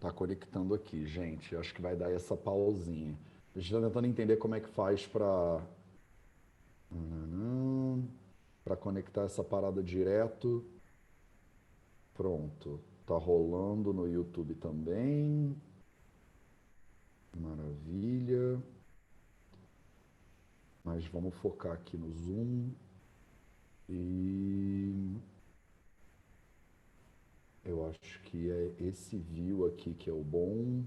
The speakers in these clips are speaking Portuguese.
Tá conectando aqui, gente. Acho que vai dar essa pausinha. A gente tá tentando entender como é que faz para conectar essa parada direto. Pronto. Tá rolando no YouTube também. Maravilha. Mas vamos focar aqui no Zoom. E eu acho que é esse view aqui que é o bom.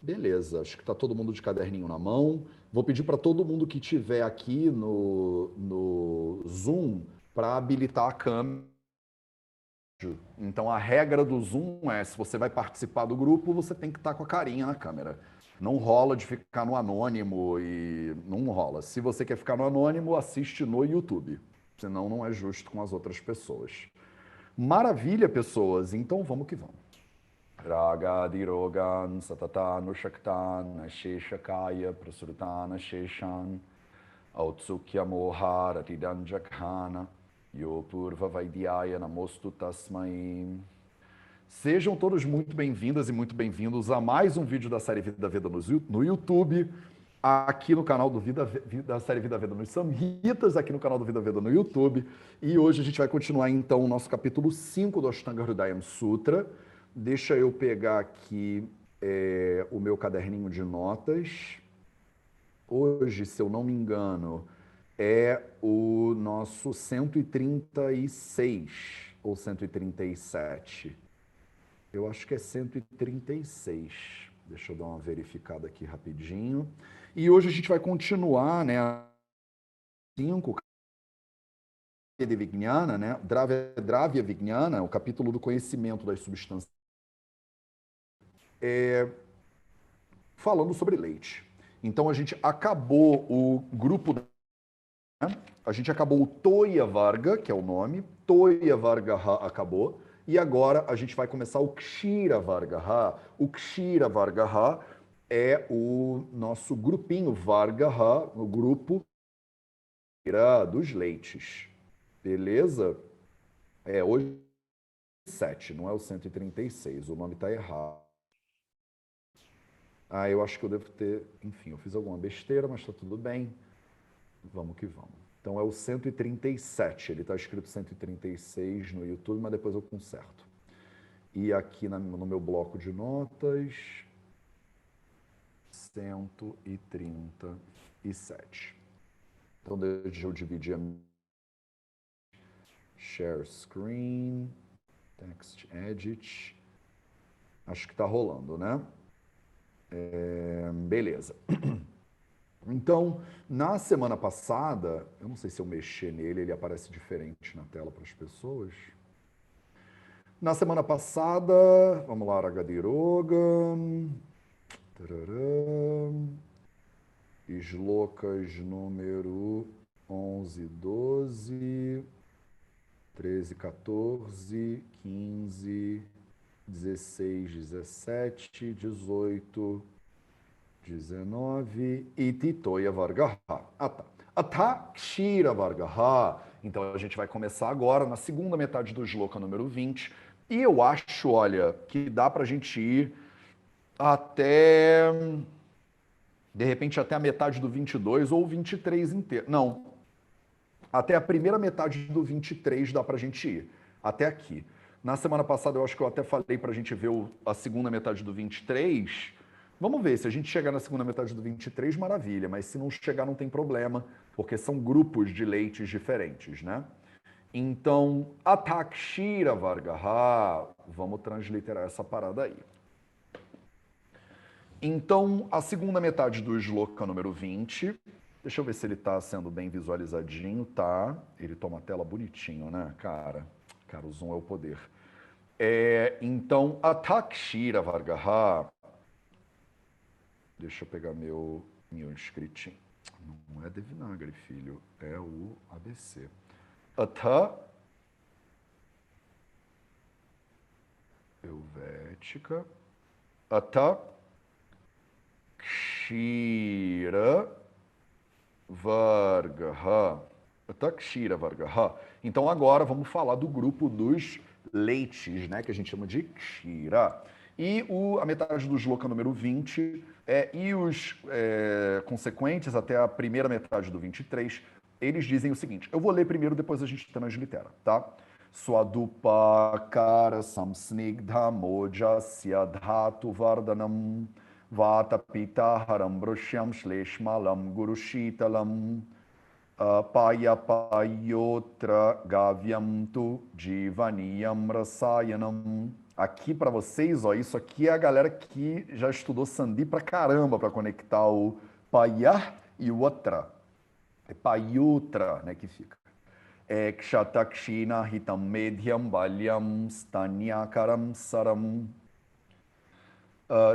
Beleza, acho que está todo mundo de caderninho na mão. Vou pedir para todo mundo que tiver aqui no Zoom para habilitar a câmera. Então a regra do Zoom é, se você vai participar do grupo, você tem que estar com a carinha na câmera. Não rola de ficar no anônimo e não rola. Se você quer ficar no anônimo, assiste no YouTube. Senão não é justo com as outras pessoas. Maravilha, pessoas. Então vamos que vamos. Raga Dirogan Satatan Shaktan Sheshakaya Prasrutana Sheshan Autsukya Moharatidan Jakhana Yopurva Vaidyaya Namostu Tasmai. Sejam todos muito bem-vindas e muito bem-vindos a mais um vídeo da série Vida Veda no YouTube, aqui no canal da série Vida Veda nos Samhitas, aqui no canal do Vida Veda no YouTube. E hoje a gente vai continuar então o nosso capítulo 5 do Ashtanga Hridayam Sutra. Deixa eu pegar aqui o meu caderninho de notas. Hoje, se eu não me engano, é o nosso 136 ou 137. Eu acho que é 136. Deixa eu dar uma verificada aqui rapidinho. E hoje a gente vai continuar, né? 5, de Vijnana, né? Dravya Vijnana, o capítulo do conhecimento das substâncias. Falando sobre leite. Então a gente acabou o grupo, né? A gente acabou o Toya Varga, que é o nome, Toya Varga acabou, e agora a gente vai começar o Kshira Varga. O Kshira Varga é o nosso grupinho Varga, o grupo dos leites. Beleza? Hoje é 7, não é o 136, o nome está errado. Eu acho que eu devo ter... Enfim, eu fiz alguma besteira, mas está tudo bem. Vamos que vamos. Então é o 137, ele está escrito 136 no YouTube, mas depois eu conserto. E aqui no meu bloco de notas, 137. Então deixa eu dividir a share screen, text edit. Acho que está rolando, né? Beleza. Então, na semana passada, eu não sei se eu mexer nele, ele aparece diferente na tela para as pessoas. Na semana passada, vamos lá, Ragadiroga, Shlokas número 11, 12, 13, 14, 15, 16, 17, 18, 19, Iti Toya Varga. Tá. Atha Kshira Varga. Então a gente vai começar agora na segunda metade do Shloka número 20. E eu acho, olha, que dá pra gente ir até... De repente até a metade do 22 ou 23 inteiro. Não. Até a primeira metade do 23 dá pra gente ir. Até aqui. Na semana passada eu acho que eu até falei pra gente ver a segunda metade do 23. Vamos ver, se a gente chegar na segunda metade do 23, maravilha. Mas se não chegar, não tem problema, porque são grupos de leites diferentes, né? Então, Atakshira Varga. Vamos transliterar essa parada aí. Então, a segunda metade do Shloka número 20. Deixa eu ver se ele está sendo bem visualizadinho. Tá. Ele toma a tela bonitinho, né, cara? Cara, o zoom é o poder. Então, Atakshira Varga. Deixa eu pegar meu escritinho. Não é Devanagari, filho. É o ABC. Atha Helvética. Atha Kshira Varga. Atha Kshira Varga. Então agora vamos falar do grupo dos leites, né? Que a gente chama de Kshira. E a metade do shloka número 20 e os consequentes até a primeira metade do 23, eles dizem o seguinte. Eu vou ler primeiro, depois a gente translitera, tá? Swadupakara samsnigdha mojasya dhatu vardhanam vata pitaharam brushyam shleshmalam gurushitalam paya payotra gavyam tu jivaniyam rasayanam. Aqui para vocês, ó, isso aqui é a galera que já estudou Sandi pra caramba para conectar o paya e o otra. É payutra, né, que fica. Kshatakshina hitam medhyam balyam stanyakaram saram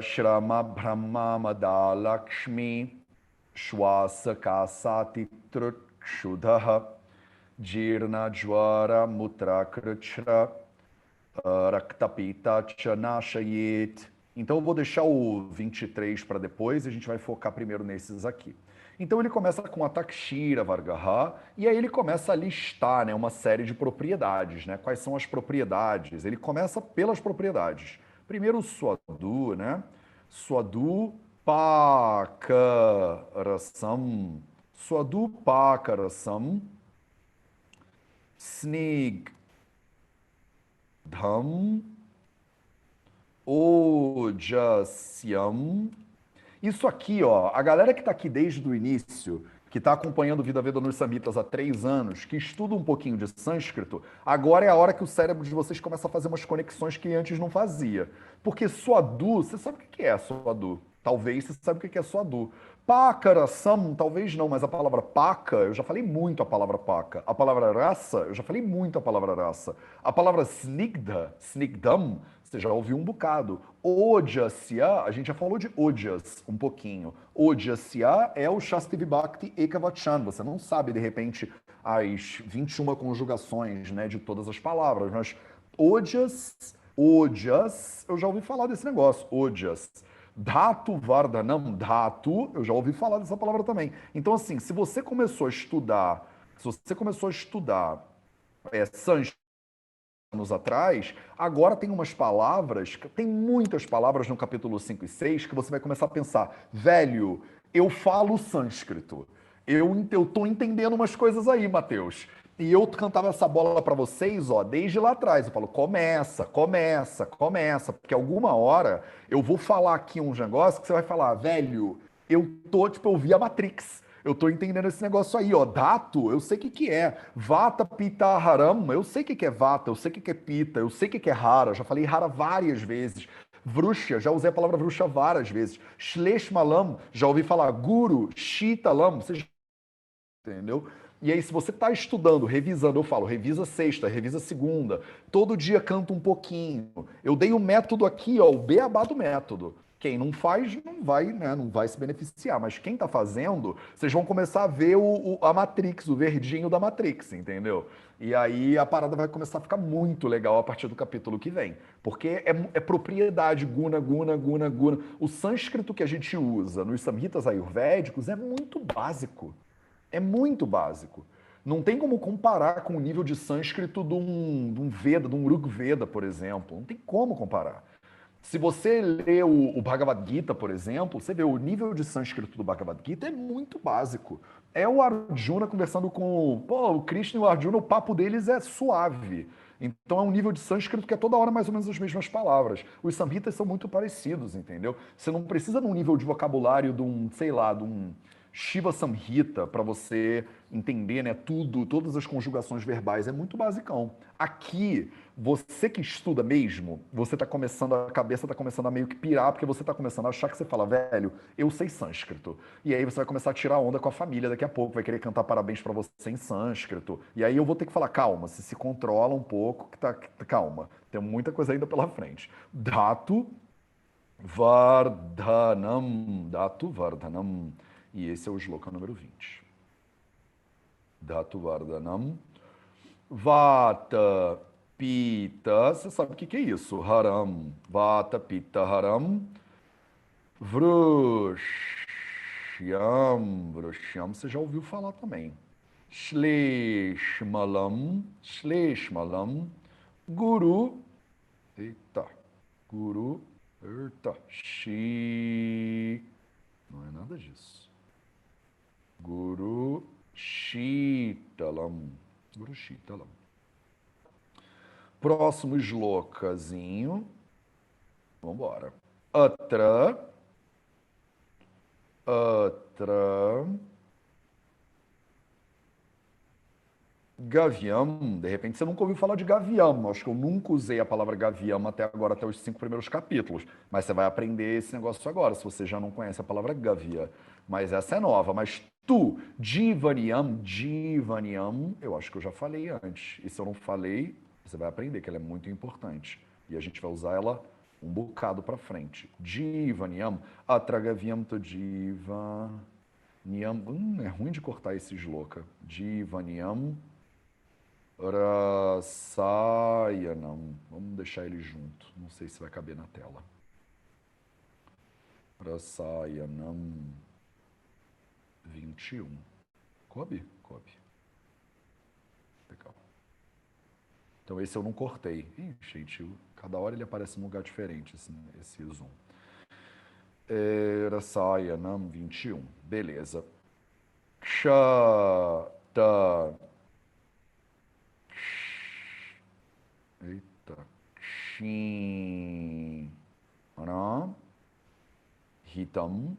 Shrama Brahma Madalakshmi Shwasa Kasati Trukshudha Jirna Jwara Mutrakruchra Raktapita Chanashayet. Então eu vou deixar o 23 para depois e a gente vai focar primeiro nesses aqui. Então ele começa com a Takshira Vargaha e aí ele começa a listar, né, uma série de propriedades, né? Quais são as propriedades? Ele começa pelas propriedades. Primeiro o Swadu, né? Swadu Pakarasam. Swadu Pakarasam. Snigdham. Ojasyam. Isso aqui, ó, a galera que está aqui desde o início, que está acompanhando Vida Veda nos Samhitas há 3 anos, que estuda um pouquinho de sânscrito, agora é a hora que o cérebro de vocês começa a fazer umas conexões que antes não fazia. Porque Swadu, você sabe o que é Swadu? Talvez você sabe o que é Swadu. Pakarasam, talvez não, mas a palavra paka, eu já falei muito a palavra paka. A palavra raça, eu já falei muito a palavra raça. A palavra snigdha, snigdham, você já ouviu um bocado. Ojasya, a gente já falou de Ojas um pouquinho. Ojasya é o Shasti Vibhakti Ekavachan. Você não sabe, de repente, as 21 conjugações, né, de todas as palavras, mas Ojas, eu já ouvi falar desse negócio. Ojas. Dhatu Vardhanam, Dhatu, eu já ouvi falar dessa palavra também. Então, assim, se você começou a estudar, sânscrito anos atrás, agora tem umas palavras, tem muitas palavras no capítulo 5 e 6 que você vai começar a pensar, velho, eu falo sânscrito. Eu tô entendendo umas coisas aí, Mateus. E eu cantava essa bola para vocês, ó, desde lá atrás. Eu falo, começa, começa, começa, porque alguma hora eu vou falar aqui uns negócios que você vai falar, velho, eu vi a Matrix. Eu tô entendendo esse negócio aí, ó. Dato, eu sei o que que é. Vata, Pita, Haram, eu sei o que que é Vata, eu sei o que que é Pita, eu sei o que que é Hara, já falei Hara várias vezes. Vrusha, já usei a palavra Vrusha várias vezes. Shleshmalam, já ouvi falar. Guru, Shitalam, você já entendeu? E aí, se você está estudando, revisando, eu falo, revisa sexta, revisa segunda, todo dia canta um pouquinho. Eu dei o método aqui, ó, o beabá do método. Quem não faz não vai, né, não vai se beneficiar, mas quem está fazendo, vocês vão começar a ver a Matrix, o verdinho da Matrix, entendeu? E aí a parada vai começar a ficar muito legal a partir do capítulo que vem. Porque é propriedade, guna, guna, guna, guna. O sânscrito que a gente usa nos samhitas ayurvédicos é muito básico. É muito básico. Não tem como comparar com o nível de sânscrito de um Veda, de um Rig Veda, por exemplo. Não tem como comparar. Se você lê o Bhagavad Gita, por exemplo, você vê o nível de sânscrito do Bhagavad Gita é muito básico. É o Arjuna conversando com o Krishna e o Arjuna, o papo deles é suave. Então é um nível de sânscrito que é toda hora mais ou menos as mesmas palavras. Os samhitas são muito parecidos, entendeu? Você não precisa de um nível de vocabulário de um, sei lá, de um Shiva Samhita para você entender, né, tudo, todas as conjugações verbais. É muito basicão. Aqui, você que estuda mesmo, você tá começando, a cabeça tá começando a meio que pirar, porque você tá começando a achar que você fala, velho, eu sei sânscrito. E aí você vai começar a tirar onda com a família daqui a pouco, vai querer cantar parabéns para você em sânscrito. E aí eu vou ter que falar, calma, se controla um pouco, calma, tem muita coisa ainda pela frente. Dhatu Vardhanam. E esse é o shloka número 20. Dhatu Vardhanam. Vata Pita, você sabe o que que é isso? Haram. Vata Pita Haram. Vrushyam. Vrushyam, você já ouviu falar também. Shleshmalam. Shleshmalam. Guru. Eita. Guru. Eita, não é nada disso. Guru Shitalam. Guru Shitalam. Próximo shlokazinho. Vambora. Atra. Gaviam, de repente você nunca ouviu falar de gavião. Acho que eu nunca usei a palavra gavião até agora, até os 5 primeiros capítulos. Mas você vai aprender esse negócio agora, se você já não conhece a palavra gavia. Mas essa é nova. Mas tu, Jivaniam, eu acho que eu já falei antes. E se eu não falei, você vai aprender que ela é muito importante. E a gente vai usar ela um bocado para frente. Jivaniam, atragaviam to jiva. Niam, é ruim de cortar esse sloka. Jivaniam. Rasayanam. Vamos deixar ele junto. Não sei se vai caber na tela. Rasayanam 21. Coube? Coube. Legal. Então esse eu não cortei. Ih, gente, cada hora ele aparece num lugar diferente, esse zoom. Rasayanam 21. Beleza. Kshata. Eita. Kshinana. Hitam.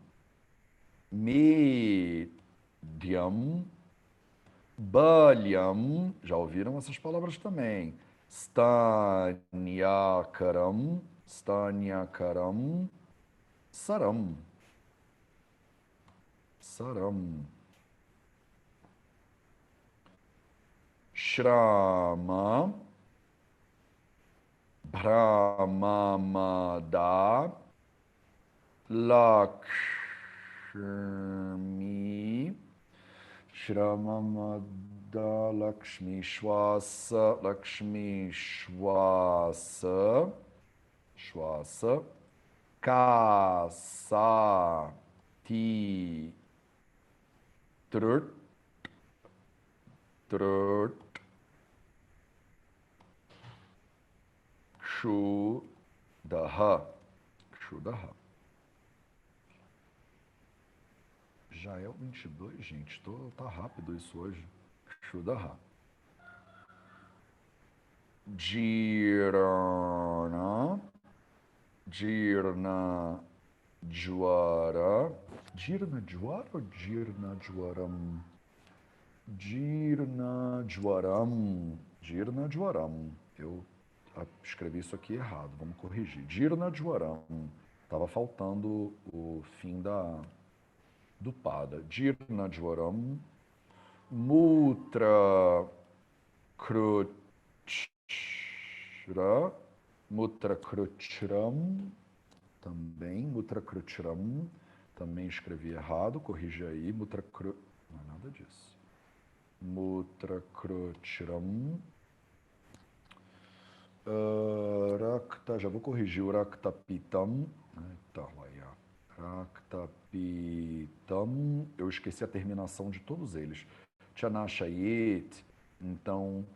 Medyam. Balyam. Já ouviram essas palavras também. Stanyakaram. Stanyakaram. Saram. Saram. Shrama. Brahmamada. Lakshmi. Shramamada. Lakshmi Shwasa. Lakshmi Shwasa. Shwasa. Kasa. Ti. Trut. Trut. Kshudaha. Kshudaha. Já é o 22, gente. Tá rápido isso hoje. Kshudaha. Jirna. Jirna Jwara. Jirna Jwara ou Jirna Jwaram? Jirna Jwaram. Jirna Jwaram. Eu escrevi isso aqui errado, vamos corrigir. Jirna Jwaram. Estava faltando o fim do pada. Jirna Jwaram. Mutra Kruchra. Mutra Kruchram. Também. Mutra Kruchram. Também escrevi errado, corrige aí. Mutra Kru... Não é nada disso. Mutra Kruchram. Rakta, já vou corrigir o Rakta Pitam. Rakta Pitam. Eu esqueci a terminação de todos eles. Chanashayet. Então,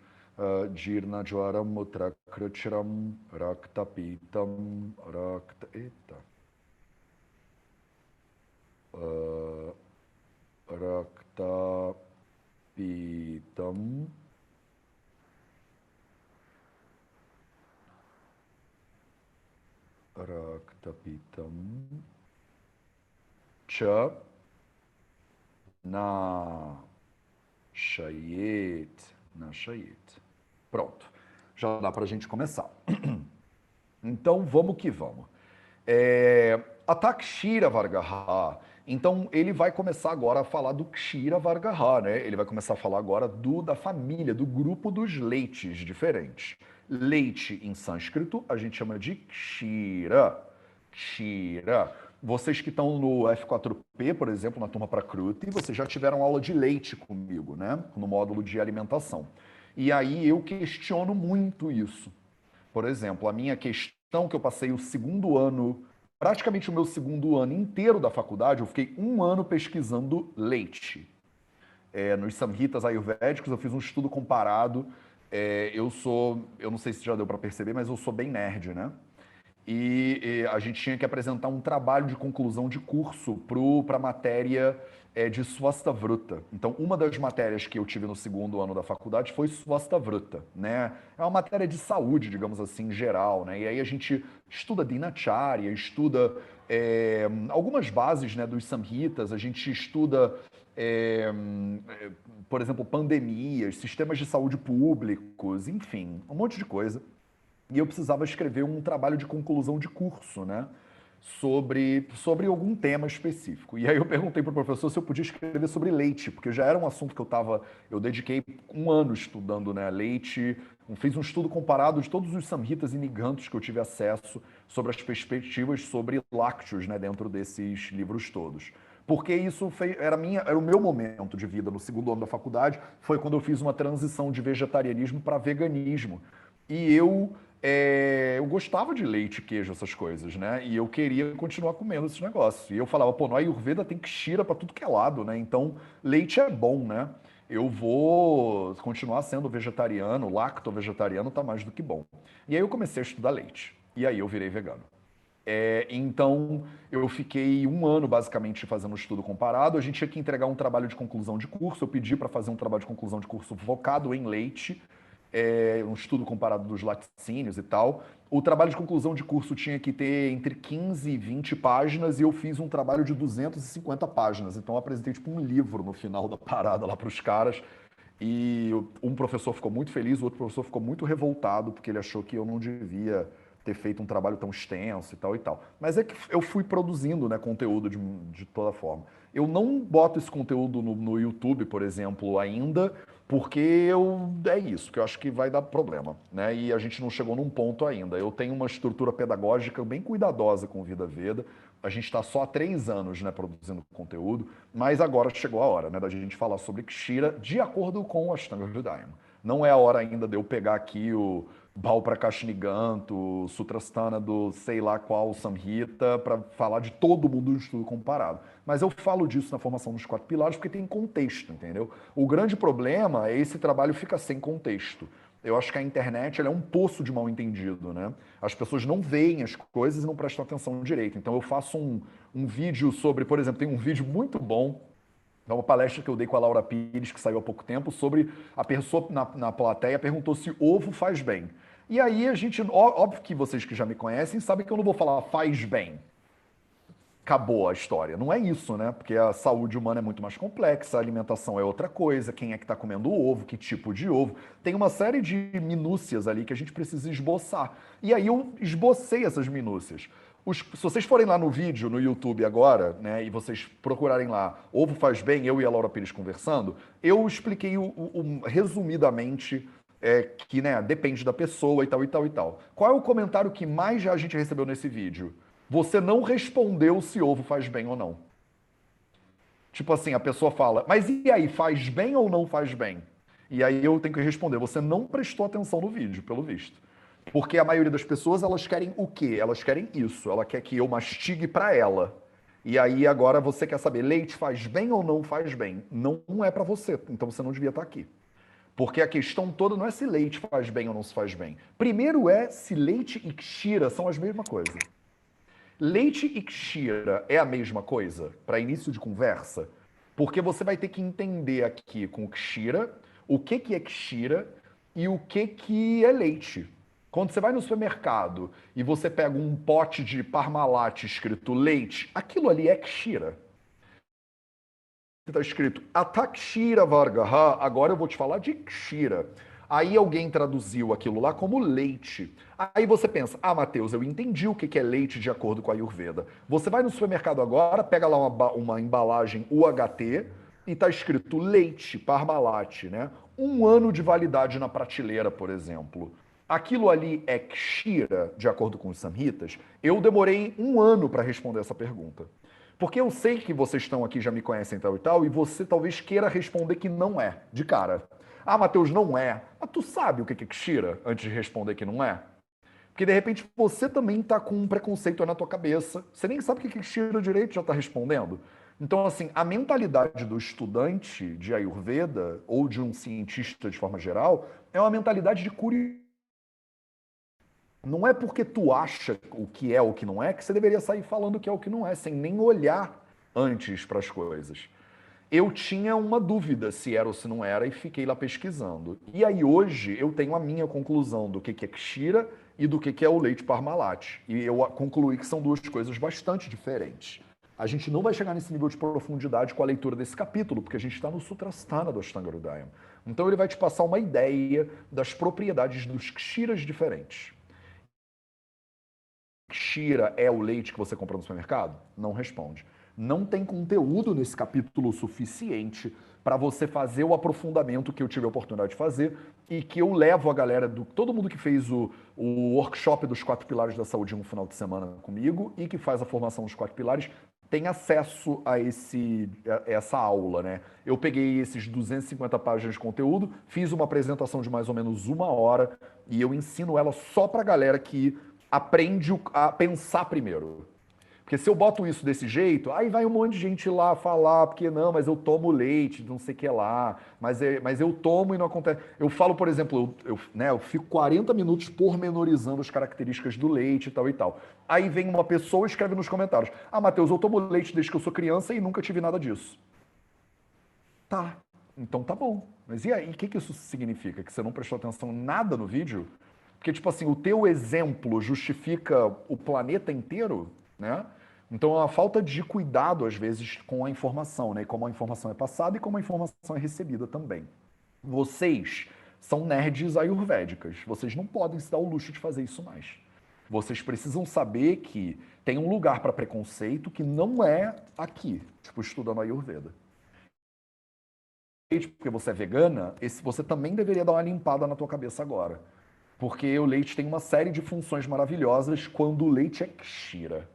Jirna Jwaram Mutra Kruchram. Rakta Pitam. Rakta. Eita. Rakta Pitam. Raktapitam Cha Nashayet. Nashayet. Pronto. Já dá para a gente começar. Então, vamos que vamos. Atakshira Vargaha. Então, ele vai começar agora a falar do Kshira Vargaha, né? Ele vai começar a falar agora da família, do grupo dos leites diferentes. Leite em sânscrito a gente chama de Kshira. Kshira. Vocês que estão no F4P, por exemplo, na turma Prakruti, vocês já tiveram aula de leite comigo, né? No módulo de alimentação. E aí eu questiono muito isso. Por exemplo, a minha questão que eu passei o segundo ano, praticamente o meu segundo ano inteiro da faculdade, eu fiquei 1 ano pesquisando leite. Nos Samhitas Ayurvédicos, eu fiz um estudo comparado. Eu não sei se já deu para perceber, mas eu sou bem nerd, né? e a gente tinha que apresentar um trabalho de conclusão de curso para a matéria de Swasthavruta. Então, uma das matérias que eu tive no segundo ano da faculdade foi Swasthavruta, né? É uma matéria de saúde, digamos assim, geral, né? E aí a gente estuda Dinacharya, estuda algumas bases, né, dos Samhitas, a gente estuda, é, por exemplo, pandemias, sistemas de saúde públicos, enfim, um monte de coisa. E eu precisava escrever um trabalho de conclusão de curso, né? Sobre algum tema específico. E aí eu perguntei para o professor se eu podia escrever sobre leite, porque já era um assunto que eu dediquei um ano estudando, né, leite, fiz um estudo comparado de todos os samhitas e nigantos que eu tive acesso sobre as perspectivas sobre lácteos, né, dentro desses livros todos. Porque isso era o meu momento de vida no segundo ano da faculdade, foi quando eu fiz uma transição de vegetarianismo para veganismo. E eu gostava de leite, queijo, essas coisas, né? E eu queria continuar comendo esses negócios. E eu falava, pô, no Ayurveda tem Kshira pra tudo que é lado, né? Então, leite é bom, né? Eu vou continuar sendo vegetariano, lacto-vegetariano tá mais do que bom. E aí eu comecei a estudar leite. E aí eu virei vegano. Então, eu fiquei um ano basicamente fazendo um estudo comparado. A gente tinha que entregar um trabalho de conclusão de curso. Eu pedi para fazer um trabalho de conclusão de curso focado em leite, um estudo comparado dos laticínios e tal. O trabalho de conclusão de curso tinha que ter entre 15 e 20 páginas e eu fiz um trabalho de 250 páginas. Então, eu apresentei tipo um livro no final da parada lá para os caras. E um professor ficou muito feliz, o outro professor ficou muito revoltado, porque ele achou que eu não devia ter feito um trabalho tão extenso e tal e tal. Mas é que eu fui produzindo, né, conteúdo de toda forma. Eu não boto esse conteúdo no YouTube, por exemplo, ainda, porque é isso, que eu acho que vai dar problema, né? E a gente não chegou num ponto ainda. Eu tenho uma estrutura pedagógica bem cuidadosa com o Vida Veda. A gente está só há 3 anos, né, produzindo conteúdo, mas agora chegou a hora, né, da gente falar sobre Kshira de acordo com o Ashtanga Hridayama. Não é a hora ainda de eu pegar aqui o Balprakashniganto, o Sutrasthana do sei lá qual Samhita, para falar de todo mundo do estudo comparado. Mas eu falo disso na formação dos 4 pilares porque tem contexto, entendeu? O grande problema é esse trabalho fica sem contexto. Eu acho que a internet ela é um poço de mal entendido, né? As pessoas não veem as coisas e não prestam atenção direito. Então eu faço um vídeo sobre, por exemplo, tem um vídeo muito bom, é uma palestra que eu dei com a Laura Pires, que saiu há pouco tempo, sobre a pessoa na plateia perguntou se ovo faz bem. E aí a gente, óbvio que vocês que já me conhecem sabem que eu não vou falar faz bem. Acabou a história. Não é isso, né? Porque a saúde humana é muito mais complexa, a alimentação é outra coisa, quem é que está comendo o ovo, que tipo de ovo. Tem uma série de minúcias ali que a gente precisa esboçar. E aí eu esbocei essas minúcias. Se vocês forem lá no vídeo, no YouTube agora, né, e vocês procurarem lá, Ovo Faz Bem, eu e a Laura Pires conversando, eu expliquei resumidamente que, né, depende da pessoa e tal, e tal, e tal. Qual é o comentário que mais a gente recebeu nesse vídeo? Você não respondeu se ovo faz bem ou não. Tipo assim, a pessoa fala, mas e aí, faz bem ou não faz bem? E aí eu tenho que responder, você não prestou atenção no vídeo, pelo visto. Porque a maioria das pessoas, elas querem o quê? Elas querem isso, ela quer que eu mastigue para ela. E aí agora você quer saber, leite faz bem ou não faz bem? Não é para você, então você não devia estar aqui. Porque a questão toda não é se leite faz bem ou não se faz bem. Primeiro é se leite e kshira são as mesma coisa. Leite e Kshira é a mesma coisa para início de conversa? Porque você vai ter que entender aqui com o Kshira o que é Kshira e o que é leite. Quando você vai no supermercado e você pega um pote de Parmalat escrito leite, aquilo ali é Kshira. Está escrito Atakshira Vargaha, agora eu vou te falar de Kshira. Aí alguém traduziu aquilo lá como leite. Aí você pensa, ah, Matheus, eu entendi o que é leite de acordo com a Ayurveda. Você vai no supermercado agora, pega lá uma embalagem UHT e está escrito leite, Parmalat, né? 1 ano de validade na prateleira, por exemplo. Aquilo ali é Kshira, de acordo com os Samhitas? Eu demorei 1 ano para responder essa pergunta. Porque eu sei que vocês estão aqui, já me conhecem tal e tal, e você talvez queira responder que não é, de cara. Ah, Matheus, não é. Mas tu sabe o que é Kshira antes de responder que não é? Porque de repente você também está com um preconceito na tua cabeça. Você nem sabe o que é Kshira direito, já está respondendo. Então, assim, a mentalidade do estudante de Ayurveda, ou de um cientista de forma geral, é uma mentalidade de curiosidade. Não é porque tu acha o que é ou o que não é que você deveria sair falando o que é o que não é, sem nem olhar antes para as coisas. Eu tinha uma dúvida se era ou se não era e fiquei lá pesquisando. E aí hoje eu tenho a minha conclusão do que é Kshira e do que é o leite Parmalat. E eu concluí que são duas coisas bastante diferentes. A gente não vai chegar nesse nível de profundidade com a leitura desse capítulo, porque a gente está no Sutrasthana do Ashtanga Hridayam. Então ele vai te passar uma ideia das propriedades dos Kshiras diferentes. Kshira é o leite que você compra no supermercado? Não responde. Não tem conteúdo nesse capítulo suficiente para você fazer o aprofundamento que eu tive a oportunidade de fazer e que eu levo a galera, todo mundo que fez o workshop dos 4 pilares da saúde no final de semana comigo e que faz a formação dos 4 pilares, tem acesso a essa aula, né? Eu peguei esses 250 páginas de conteúdo, fiz uma apresentação de mais ou menos 1 hora e eu ensino ela só para a galera que aprende a pensar primeiro. Porque se eu boto isso desse jeito, aí vai um monte de gente lá falar, porque não, mas eu tomo leite, não sei o que lá, mas eu tomo e não acontece. Eu falo, por exemplo, eu fico 40 minutos pormenorizando as características do leite e tal e tal. Aí vem uma pessoa e escreve nos comentários: Ah, Matheus, eu tomo leite desde que eu sou criança e nunca tive nada disso. Tá, então tá bom. Mas e aí, o que isso significa? Que você não prestou atenção em nada no vídeo? Porque, tipo assim, o teu exemplo justifica o planeta inteiro, né? Então é uma falta de cuidado, às vezes, com a informação, né? E como a informação é passada e como a informação é recebida também. Vocês são nerds ayurvédicas. Vocês não podem se dar o luxo de fazer isso mais. Vocês precisam saber que tem um lugar para preconceito que não é aqui, tipo, estudando Ayurveda. Porque você é vegana, você também deveria dar uma limpada na tua cabeça agora. Porque o leite tem uma série de funções maravilhosas quando o leite é Kshira.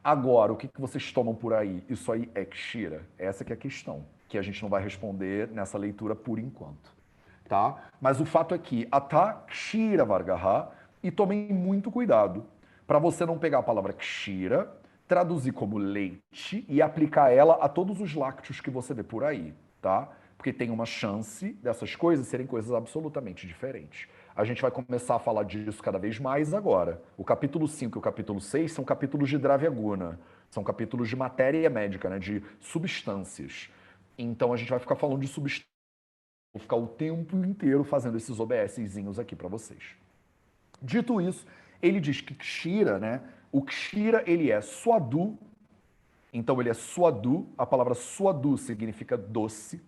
Agora, o que vocês tomam por aí? Isso aí é Kshira? Essa que é a questão, que a gente não vai responder nessa leitura por enquanto. Tá? Mas o fato é que Ata Kshira Vargaha, e tomem muito cuidado para você não pegar a palavra Kshira, traduzir como leite e aplicar ela a todos os lácteos que você vê por aí, tá? Porque tem uma chance dessas coisas serem coisas absolutamente diferentes. A gente vai começar a falar disso cada vez mais agora. O capítulo 5 e o capítulo 6 são capítulos de Dravyaguna, são capítulos de matéria médica, né, de substâncias. Então a gente vai ficar falando de substâncias. Vou ficar o tempo inteiro fazendo esses OBSzinhos aqui para vocês. Dito isso, ele diz que Kshira, né? O Kshira, ele é suadu. Então ele é suadu. A palavra suadu significa doce.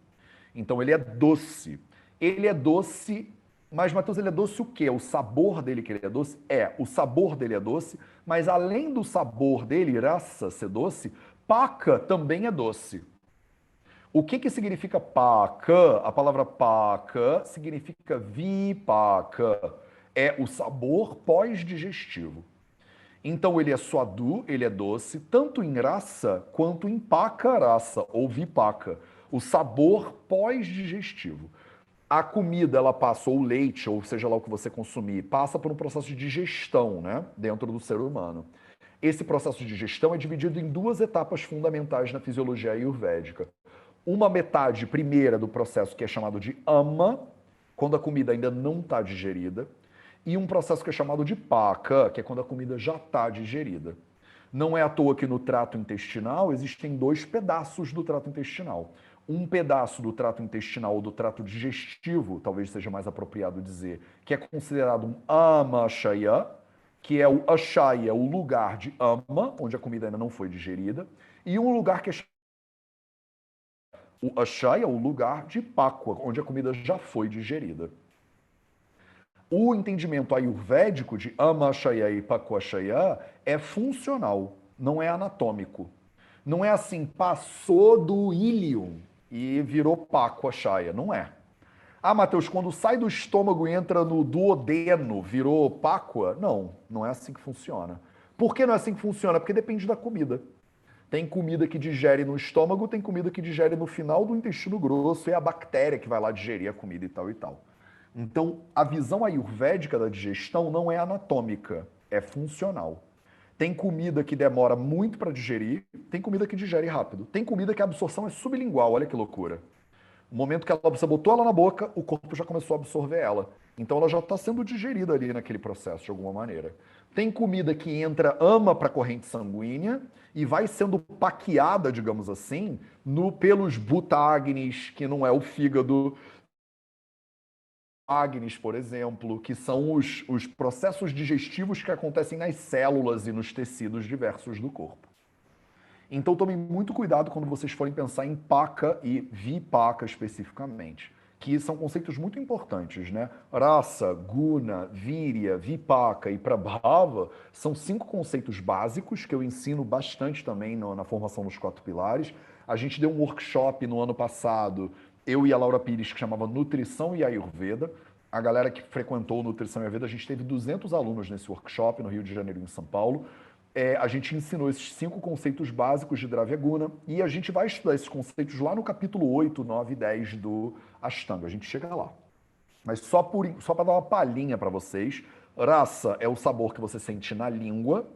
Então ele é doce. Ele é doce, mas Matheus, ele é doce o quê? O sabor dele que ele é doce? É, o sabor dele é doce, mas além do sabor dele, rasa ser doce, paka também é doce. O que significa paka? A palavra paka significa vipaka. É o sabor pós-digestivo. Então ele é suadu, ele é doce, tanto em rasa quanto em paka rasa, ou vipaka. O sabor pós-digestivo. A comida, ela passa, ou o leite, ou seja lá o que você consumir, passa por um processo de digestão, né, dentro do ser humano. Esse processo de digestão é dividido em 2 etapas fundamentais na fisiologia ayurvédica. Uma metade primeira do processo que é chamado de ama, quando a comida ainda não está digerida, e um processo que é chamado de paka, que é quando a comida já está digerida. Não é à toa que no trato intestinal existem 2 pedaços do trato intestinal. Um pedaço do trato intestinal ou do trato digestivo, talvez seja mais apropriado dizer, que é considerado um amashaya, que é o ashaya, o lugar de ama, onde a comida ainda não foi digerida, e um lugar que é o ashaya, o lugar de pakwa, onde a comida já foi digerida. O entendimento ayurvédico de amashaya e pakwashaya é funcional, não é anatômico. Não é assim, passou do íleon e virou pakwashaya, não é. Ah, Matheus, quando sai do estômago e entra no duodeno, virou pakwa? Não, não é assim que funciona. Por que não é assim que funciona? Porque depende da comida. Tem comida que digere no estômago, tem comida que digere no final do intestino grosso, e é a bactéria que vai lá digerir a comida e tal e tal. Então, a visão ayurvédica da digestão não é anatômica, é funcional. Tem comida que demora muito para digerir, tem comida que digere rápido. Tem comida que a absorção é sublingual, olha que loucura. No momento que você botou ela na boca, o corpo já começou a absorver ela. Então ela já está sendo digerida ali naquele processo de alguma maneira. Tem comida que entra, ama para a corrente sanguínea e vai sendo paqueada, digamos assim, pelos butagnes, que não é o fígado, agnes, por exemplo, que são os processos digestivos que acontecem nas células e nos tecidos diversos do corpo. Então tomem muito cuidado quando vocês forem pensar em paca e vipaca especificamente, que são conceitos muito importantes, né? Rasa, guna, virya, vipaka e prabhava são 5 conceitos básicos que eu ensino bastante também na formação dos 4 pilares. A gente deu um workshop no ano passado, eu e a Laura Pires, que chamava Nutrição e Ayurveda. A galera que frequentou Nutrição e Ayurveda, a gente teve 200 alunos nesse workshop no Rio de Janeiro e em São Paulo. A gente ensinou esses 5 conceitos básicos de Dravyaguna e a gente vai estudar esses conceitos lá no capítulo 8, 9 e 10 do Ashtanga. A gente chega lá. Mas só para dar uma palhinha para vocês, rasa é o sabor que você sente na língua,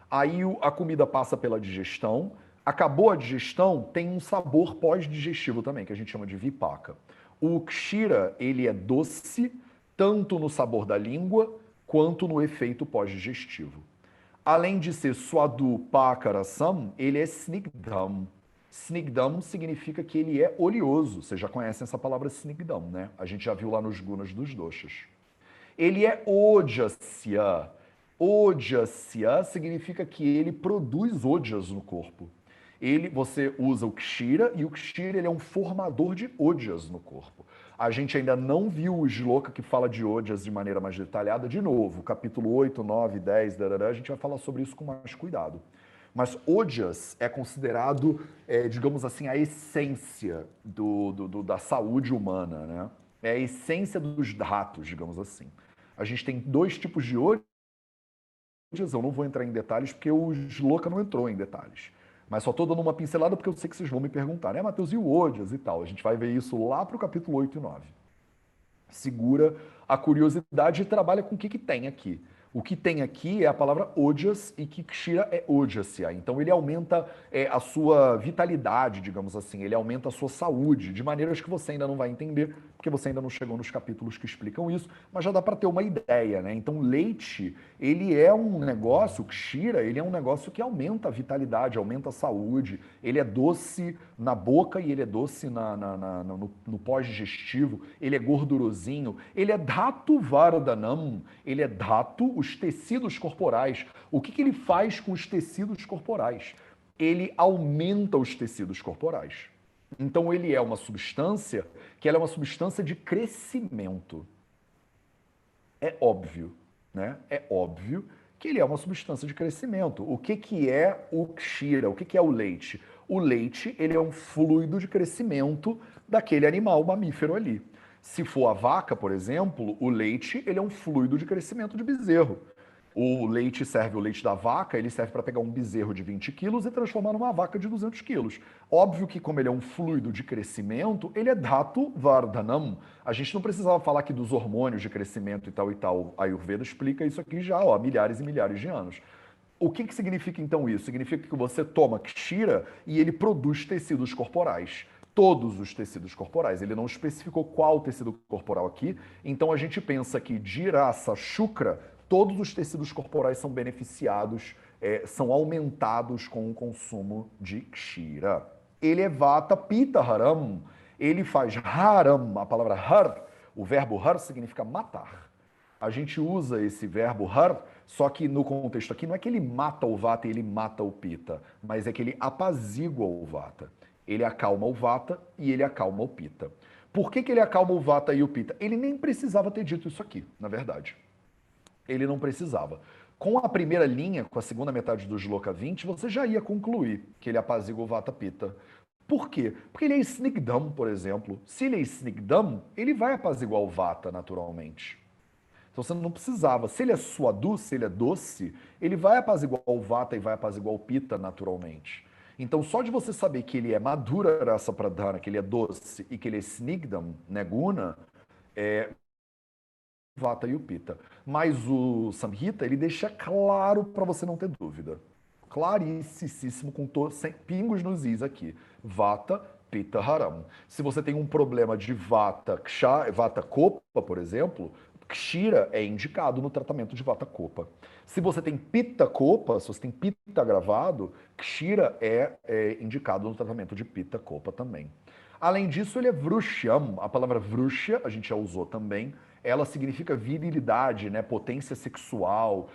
aí a comida passa pela digestão, acabou a digestão, tem um sabor pós-digestivo também, que a gente chama de vipaka. O kshira, ele é doce, tanto no sabor da língua, quanto no efeito pós-digestivo. Além de ser swadu pakarasam, ele é snigdham. Snigdham significa que ele é oleoso. Vocês já conhecem essa palavra snigdham, né? A gente já viu lá nos gunas dos doshas. Ele é ojasya. Ojasya significa que ele produz ojas no corpo. Você usa o kshira e o kshira ele é um formador de ojas no corpo. A gente ainda não viu o shloka que fala de ojas de maneira mais detalhada. De novo, capítulo 8, 9, 10, a gente vai falar sobre isso com mais cuidado. Mas ojas é considerado, digamos assim, a essência da saúde humana, né? É a essência dos dhatus, digamos assim. A gente tem 2 tipos de ojas, eu não vou entrar em detalhes porque o shloka não entrou em detalhes. Mas só estou dando uma pincelada porque eu sei que vocês vão me perguntar, né, Matheus, e o ojas e tal? A gente vai ver isso lá para o capítulo 8 e 9. Segura a curiosidade e trabalha com o que tem aqui. O que tem aqui é a palavra ojas e que kshira é ojasya. Então ele aumenta a sua vitalidade, digamos assim, ele aumenta a sua saúde, de maneiras que você ainda não vai entender, porque você ainda não chegou nos capítulos que explicam isso, mas já dá para ter uma ideia, né? Então leite, ele é um negócio, kshira, ele é um negócio que aumenta a vitalidade, aumenta a saúde, ele é doce na boca e ele é doce no pós-digestivo, ele é gordurosinho, ele é dhatu vardhanam, ele é dhatu, os tecidos corporais. O que ele faz com os tecidos corporais? Ele aumenta os tecidos corporais. Então ele é uma substância que ela é uma substância de crescimento. É óbvio, né? É óbvio que ele é uma substância de crescimento. O que é o kshira? O que é o leite? O leite, ele é um fluido de crescimento daquele animal mamífero ali. Se for a vaca, por exemplo, o leite, ele é um fluido de crescimento de bezerro. O leite da vaca, ele serve para pegar um bezerro de 20 quilos e transformar numa vaca de 200 quilos. Óbvio que como ele é um fluido de crescimento, ele é dhatu vardhanam. A gente não precisava falar aqui dos hormônios de crescimento e tal e tal. A Ayurveda explica isso aqui já há milhares e milhares de anos. O que significa então isso? Significa que você toma kshira e ele produz tecidos corporais. Todos os tecidos corporais. Ele não especificou qual tecido corporal aqui. Então a gente pensa que de rasa shukra, todos os tecidos corporais são beneficiados, são aumentados com o consumo de kshira. Ele é vata pitta haram. Ele faz haram. A palavra har, o verbo har significa matar. A gente usa esse verbo har, só que no contexto aqui não é que ele mata o vata e ele mata o pitta, mas é que ele apazigua o vata. Ele acalma o vata e ele acalma o pitta. Por que ele acalma o vata e o pitta? Ele nem precisava ter dito isso aqui, na verdade. Ele não precisava. Com a primeira linha, com a segunda metade do Shloka 20, você já ia concluir que ele apazigua o vata pitta. Por quê? Porque ele é snigdham, por exemplo. Se ele é snigdham, ele vai apaziguar o vata naturalmente. Então você não precisava. Se ele é suadu, se ele é doce, ele vai apaziguar o vata e vai apaziguar o pitta naturalmente. Então só de você saber que ele é madura rasa pradhana, que ele é doce e que ele é snigdham, neguna, vata e o pitta. Mas o Samhita, ele deixa claro para você não ter dúvida. Claríssimo, sem pingos nos is aqui. Vata, pitta, haram. Se você tem um problema de vata, vata kopa, por exemplo, Kshira é indicado no tratamento de Vata Kopa. Se você tem Pitta Kopa, se você tem Pitta agravado, Kshira é indicado no tratamento de Pitta Kopa também. Além disso, ele é Vrushyam. A palavra Vrushya, a gente já usou também. Ela significa virilidade, né? Potência sexual.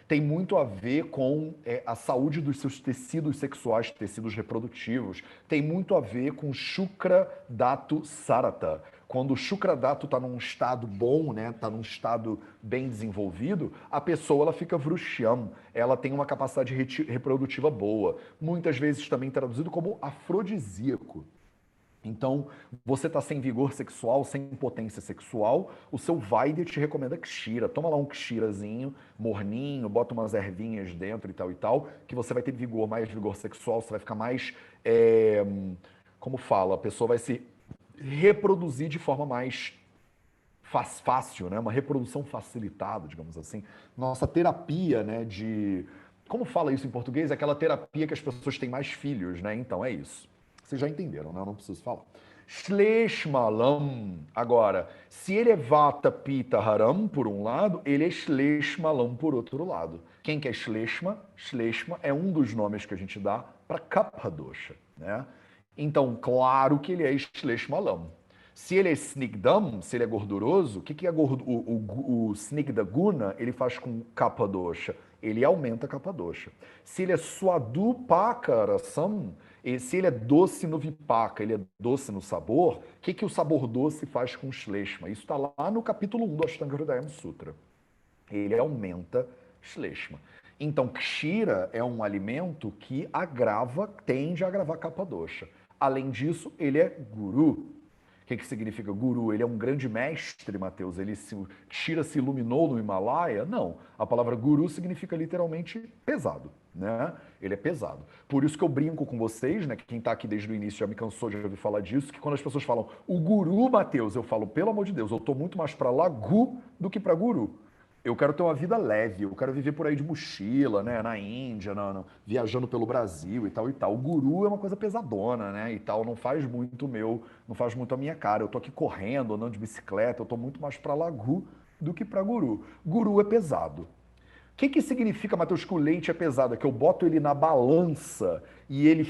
Tem muito a ver com a saúde dos seus tecidos sexuais, tecidos reprodutivos. Tem muito a ver com Shukra Dhatu Sarata. Quando o Shukra Dhatu está num estado bom, né? Está num estado bem desenvolvido, a pessoa ela fica Vrushyam. Ela tem uma capacidade reprodutiva boa. Muitas vezes também traduzido como afrodisíaco. Então, você está sem vigor sexual, sem potência sexual, o seu Vaidya te recomenda Kshira. Toma lá um Kshirazinho, morninho, bota umas ervinhas dentro e tal, que você vai ter vigor, mais vigor sexual, você vai ficar mais, como fala, a pessoa vai se reproduzir de forma mais fácil, né? Uma reprodução facilitada, digamos assim. Nossa terapia, né, como fala isso em português? É aquela terapia que as pessoas têm mais filhos, né? Então, é isso. Vocês já entenderam, né? Eu não preciso falar. Shleshmalam. Agora, se ele é Vata Pitta Haram, por um lado, ele é Shleshmalam por outro lado. Quem que é Shleshma? Shleshma é um dos nomes que a gente dá para Kapha Dosha, né? Então, claro que ele é Shleshmalam. Se ele é Snigdam, se ele é gorduroso, o que é o Snigda Guna ele faz com Kapha Dosha? Ele aumenta Kapha Dosha. Se ele é Swadupaka-rasam, se ele é doce no vipaka, ele é doce no sabor, o que o sabor doce faz com o Shleshma? Isso está lá no capítulo 1 do Ashtanga Hridayam Sutra. Ele aumenta Shleshma. Então, Kshira é um alimento que tende a agravar Kapha Dosha. Além disso, ele é guru. O que significa guru? Ele é um grande mestre, Mateus. Kshira se iluminou no Himalaia? Não. A palavra guru significa literalmente pesado, né? Ele é pesado. Por isso que eu brinco com vocês, né? Que quem está aqui desde o início já me cansou de ouvir falar disso, que quando as pessoas falam o guru, Mateus, eu falo, pelo amor de Deus, eu estou muito mais para lagu do que para guru. Eu quero ter uma vida leve, eu quero viver por aí de mochila, né? Na Índia, viajando pelo Brasil e tal e tal. O guru é uma coisa pesadona, né? E tal, não faz muito a minha cara. Eu tô aqui correndo, andando de bicicleta, eu tô muito mais para lagu do que para guru. Guru é pesado. O que significa, Mateus, que o leite é pesado? É que eu boto ele na balança e ele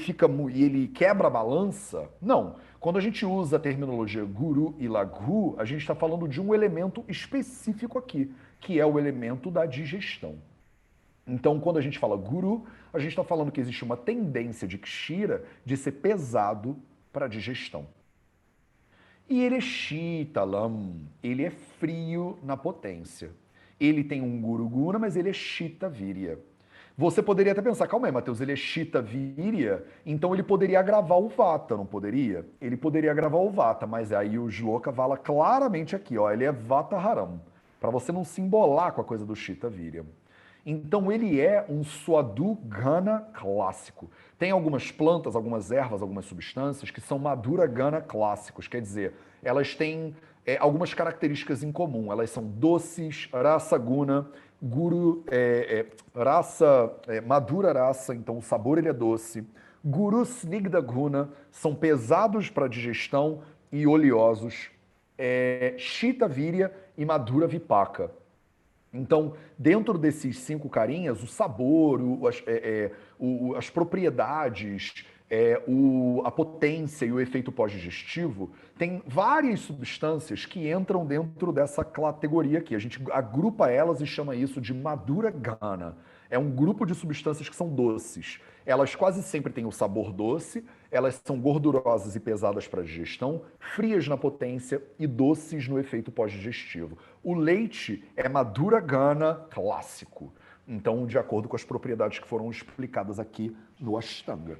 quebra a balança? Não. Quando a gente usa a terminologia guru e lagu, a gente está falando de um elemento específico aqui, que é o elemento da digestão. Então, quando a gente fala guru, a gente está falando que existe uma tendência de Kshira de ser pesado para a digestão. E ele é shitalam, ele é frio na potência. Ele tem um guru guna, mas ele é shita virya. Você poderia até pensar, calma aí, Mateus, ele é shita virya, então ele poderia agravar o vata, não poderia? Ele poderia agravar o vata, mas aí o shloka fala claramente aqui, ó, ele é vata haram, para você não se embolar com a coisa do shita virya. Então ele é um Swadugana clássico. Tem algumas plantas, algumas ervas, algumas substâncias que são Madhura Gana clássicos, quer dizer, elas têm algumas características em comum. Elas são doces, rasa guna, madura rasa, então o sabor ele é doce. Guru snigda guna, são pesados para digestão e oleosos. Shita virya e madura vipaka. Então, dentro desses 5 carinhas, o sabor, as propriedades, a potência e o efeito pós-digestivo, tem várias substâncias que entram dentro dessa categoria aqui. A gente agrupa elas e chama isso de Madhura Gana. É um grupo de substâncias que são doces. Elas quase sempre têm o sabor doce, elas são gordurosas e pesadas para a digestão, frias na potência e doces no efeito pós-digestivo. O leite é Madhura Gana clássico. Então, de acordo com as propriedades que foram explicadas aqui no Ashtanga.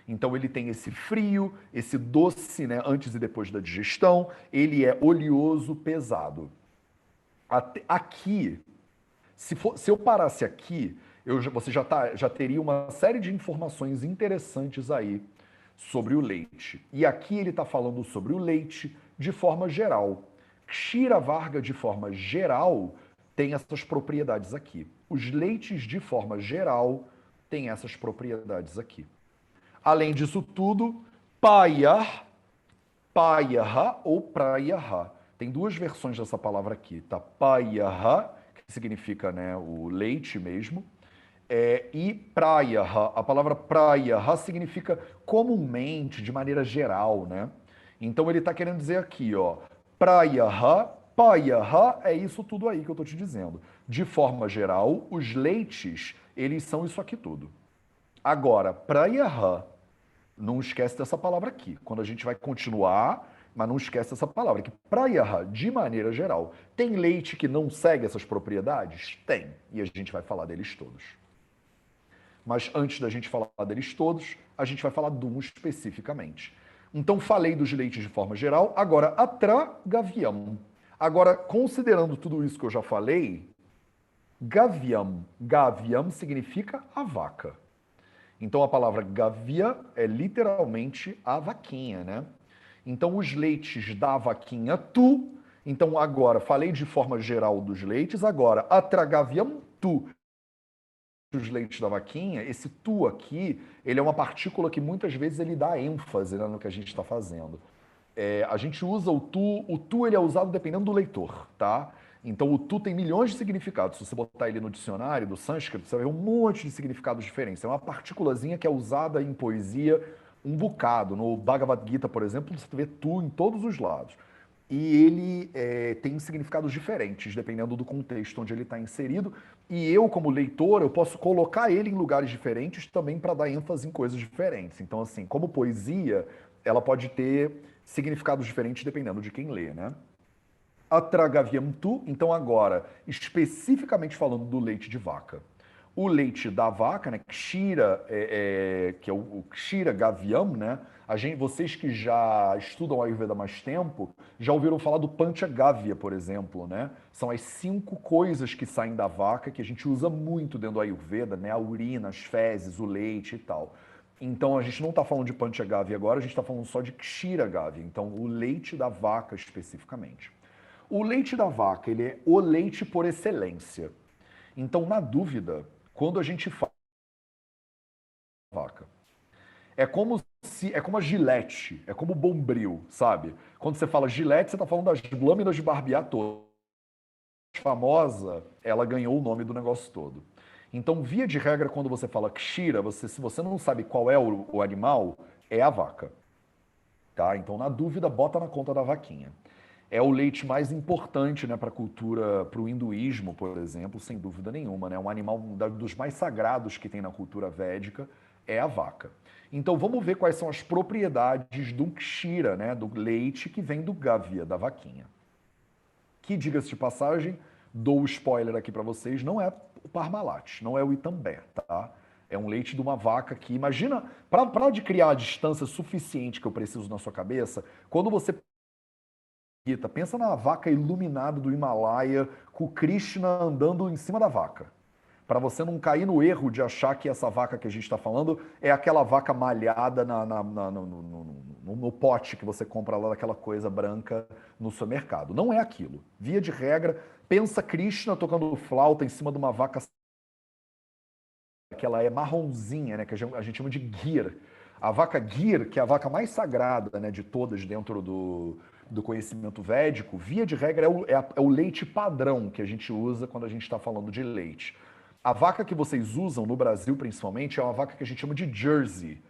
Então ele tem esse frio, esse doce, né, antes e depois da digestão, ele é oleoso, pesado. Aqui, se eu parasse aqui, você já teria uma série de informações interessantes aí sobre o leite. E aqui ele está falando sobre o leite de forma geral. Kshira Varga, de forma geral, tem essas propriedades aqui. Os leites, de forma geral, têm essas propriedades aqui. Além disso tudo, Payaha ou Prayaha. Tem duas versões dessa palavra aqui, tá? Paiaha, que significa, né, o leite mesmo, e prayaha. A palavra prayaha significa comumente, de maneira geral, né? Então ele está querendo dizer aqui, ó, prayaha, payaha é isso tudo aí que eu estou te dizendo. De forma geral, os leites, eles são isso aqui tudo. Agora, prayaha, não esquece dessa palavra aqui. Quando a gente vai continuar, mas não esquece essa palavra, que prayaha, de maneira geral, tem leite que não segue essas propriedades? Tem. E a gente vai falar deles todos. Mas antes da gente falar deles todos, a gente vai falar de um especificamente. Então, falei dos leites de forma geral, agora atragaviam. Agora, considerando tudo isso que eu já falei, gaviam. Gaviam significa a vaca. Então, a palavra gavia é literalmente a vaquinha, né? Então, os leites da vaquinha, tu. Então, agora, falei de forma geral dos leites, agora, atragaviam tu. Os leites da vaquinha, esse tu aqui, ele é uma partícula que muitas vezes ele dá ênfase, né, no que a gente está fazendo. A gente usa o tu ele é usado dependendo do leitor, tá? Então o tu tem milhões de significados. Se você botar ele no dicionário do sânscrito, você vai ver um monte de significados diferentes. É uma partículazinha que é usada em poesia um bocado. No Bhagavad Gita, por exemplo, você vê tu em todos os lados. E ele tem significados diferentes, dependendo do contexto onde ele está inserido. E eu, como leitor, eu posso colocar ele em lugares diferentes também para dar ênfase em coisas diferentes. Então, assim, como poesia, ela pode ter significados diferentes dependendo de quem lê, né? Atragaviam tu, então agora, especificamente falando do leite de vaca. O leite da vaca, né, Kshira, que é o Kshira Gaviam, né? Vocês que já estudam a Ayurveda há mais tempo, já ouviram falar do Panchagavya, por exemplo, né? São as 5 coisas que saem da vaca que a gente usa muito dentro do Ayurveda, né? A urina, as fezes, o leite e tal. Então a gente não está falando de Panchagavya agora, a gente está falando só de Kshira Gavya, então o leite da vaca especificamente. O leite da vaca, ele é o leite por excelência. Então, na dúvida, quando a gente fala vaca, é como a Gillette, é como o Bombril, sabe? Quando você fala Gillette, você está falando das lâminas de barbear todas. A famosa, ela ganhou o nome do negócio todo. Então, via de regra, quando você fala Kshira, se você não sabe qual é o animal, é a vaca. Tá? Então, na dúvida, bota na conta da vaquinha. É o leite mais importante, né, para a cultura, para o hinduísmo, por exemplo, sem dúvida nenhuma. Né? Um animal dos mais sagrados que tem na cultura védica é a vaca. Então vamos ver quais são as propriedades do kshira, né, do leite que vem do gavia, da vaquinha. Que, diga-se de passagem, dou o spoiler aqui para vocês, não é o Parmalat, não é o Itambé, tá? É um leite de uma vaca que, imagina, para de criar a distância suficiente que eu preciso na sua cabeça, quando você pensa na vaca iluminada do Himalaia, com o Krishna andando em cima da vaca. Para você não cair no erro de achar que essa vaca que a gente está falando é aquela vaca malhada no pote que você compra lá daquela coisa branca no supermercado. Não é aquilo. Via de regra, pensa Krishna tocando flauta em cima de uma vaca que ela é marronzinha, né, que a gente chama de gir. A vaca gir, que é a vaca mais sagrada, né, de todas dentro do conhecimento védico, via de regra é o leite padrão que a gente usa quando a gente está falando de leite. A vaca que vocês usam no Brasil, principalmente, é uma vaca que a gente chama de Jersey,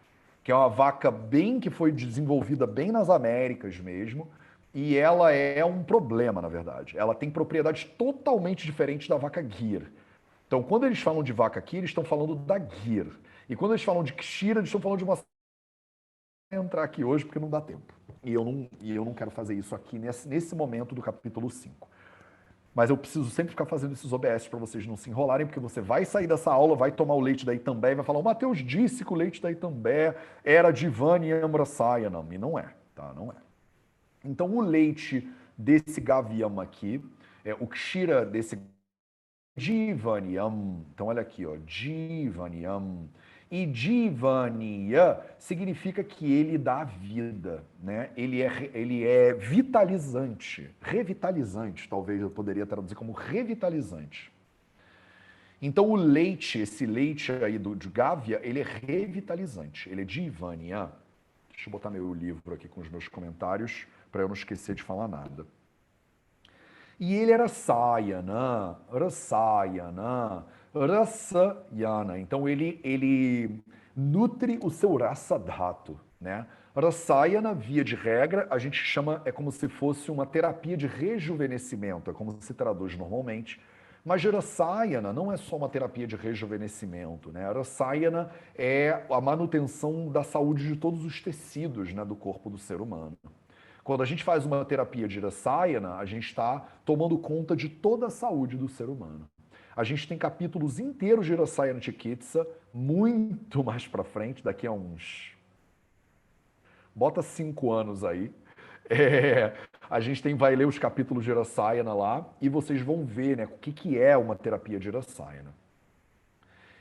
que é uma vaca bem que foi desenvolvida bem nas Américas mesmo, e ela é um problema, na verdade. Ela tem propriedades totalmente diferentes da vaca Gir. Então, quando eles falam de vaca aqui, eles estão falando da Gir. E quando eles falam de Kshira, eles estão falando de uma entrar aqui hoje porque não dá tempo. E eu não quero fazer isso aqui nesse momento do capítulo 5. Mas eu preciso sempre ficar fazendo esses OBS para vocês não se enrolarem, porque você vai sair dessa aula, vai tomar o leite da Itambé e vai falar: o Mateus disse que o leite da Itambé era Divani Amrasayanam. E não é, tá? Não é. Então, o leite desse gavião aqui, o Kshira desse Divaniam. Então, olha aqui, ó, Divaniam. E Divania significa que ele dá vida, né? Ele é vitalizante, revitalizante, talvez eu poderia traduzir como revitalizante. Então o leite, esse leite aí de Gávea, ele é revitalizante, ele é Divania. Deixa eu botar meu livro aqui com os meus comentários para eu não esquecer de falar nada. E ele era Rasayana, Rasayana, Rasayana. Então ele nutre o seu Rasa Dhatu, né? Rasayana, via de regra, a gente chama, é como se fosse uma terapia de rejuvenescimento, é como se traduz normalmente. Mas Rasayana não é só uma terapia de rejuvenescimento, né? Rasayana é a manutenção da saúde de todos os tecidos, né, do corpo do ser humano. Quando a gente faz uma terapia de Rasayana, a gente está tomando conta de toda a saúde do ser humano. A gente tem capítulos inteiros de Rasayana Chikitsa, muito mais para frente, daqui a uns... Bota 5 anos aí. A gente vai ler os capítulos de Rasayana lá e vocês vão ver, né, o que é uma terapia de Rasayana.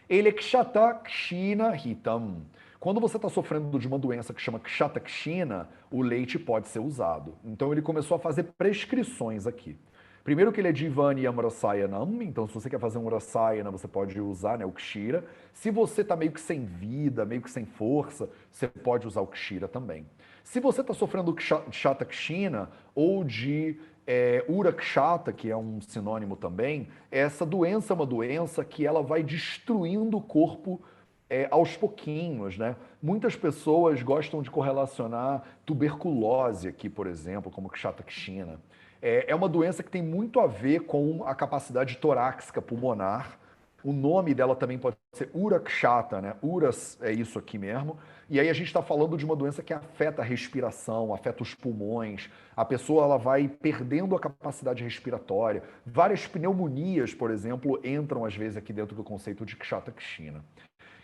Ele é Kshata Kshina Hitam. Quando você está sofrendo de uma doença que chama Kshata Kshina, o leite pode ser usado. Então ele começou a fazer prescrições aqui. Primeiro que ele é Divani Amrasayanam, então se você quer fazer um Rasayana, você pode usar, né, o Kshira. Se você está meio que sem vida, meio que sem força, você pode usar o Kshira também. Se você está sofrendo de Kshata Kshina ou de Urakshata, que é um sinônimo também, essa doença é uma doença que ela vai destruindo o corpo aos pouquinhos, né? Muitas pessoas gostam de correlacionar tuberculose aqui, por exemplo, como Kshata Kshina. É uma doença que tem muito a ver com a capacidade torácica pulmonar. O nome dela também pode ser Urakshata, né? Uras é isso aqui mesmo. E aí a gente está falando de uma doença que afeta a respiração, afeta os pulmões. A pessoa ela vai perdendo a capacidade respiratória. Várias pneumonias, por exemplo, entram às vezes aqui dentro do conceito de Kshata Kshina.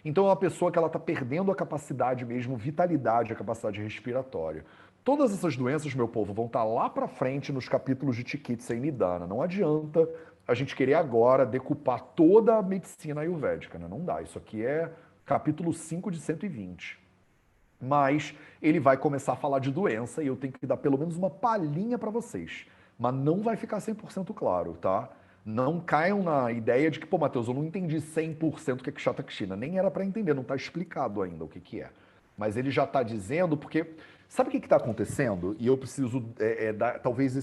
Então é uma pessoa que ela está perdendo a capacidade mesmo, vitalidade, a capacidade respiratória. Todas essas doenças, meu povo, vão estar lá para frente nos capítulos de Chikitsa e Nidana. Não adianta a gente querer agora decupar toda a medicina ayurvédica, né? Não dá. Isso aqui é capítulo 5 de 120. Mas ele vai começar a falar de doença e eu tenho que dar pelo menos uma palhinha para vocês. Mas não vai ficar 100% claro, tá? Não caiam na ideia de que, pô, Matheus, eu não entendi 100% o que é Kshata Kshina. Nem era para entender, não está explicado ainda o que é. Mas ele já está dizendo, porque sabe o que está acontecendo? E eu preciso dar, talvez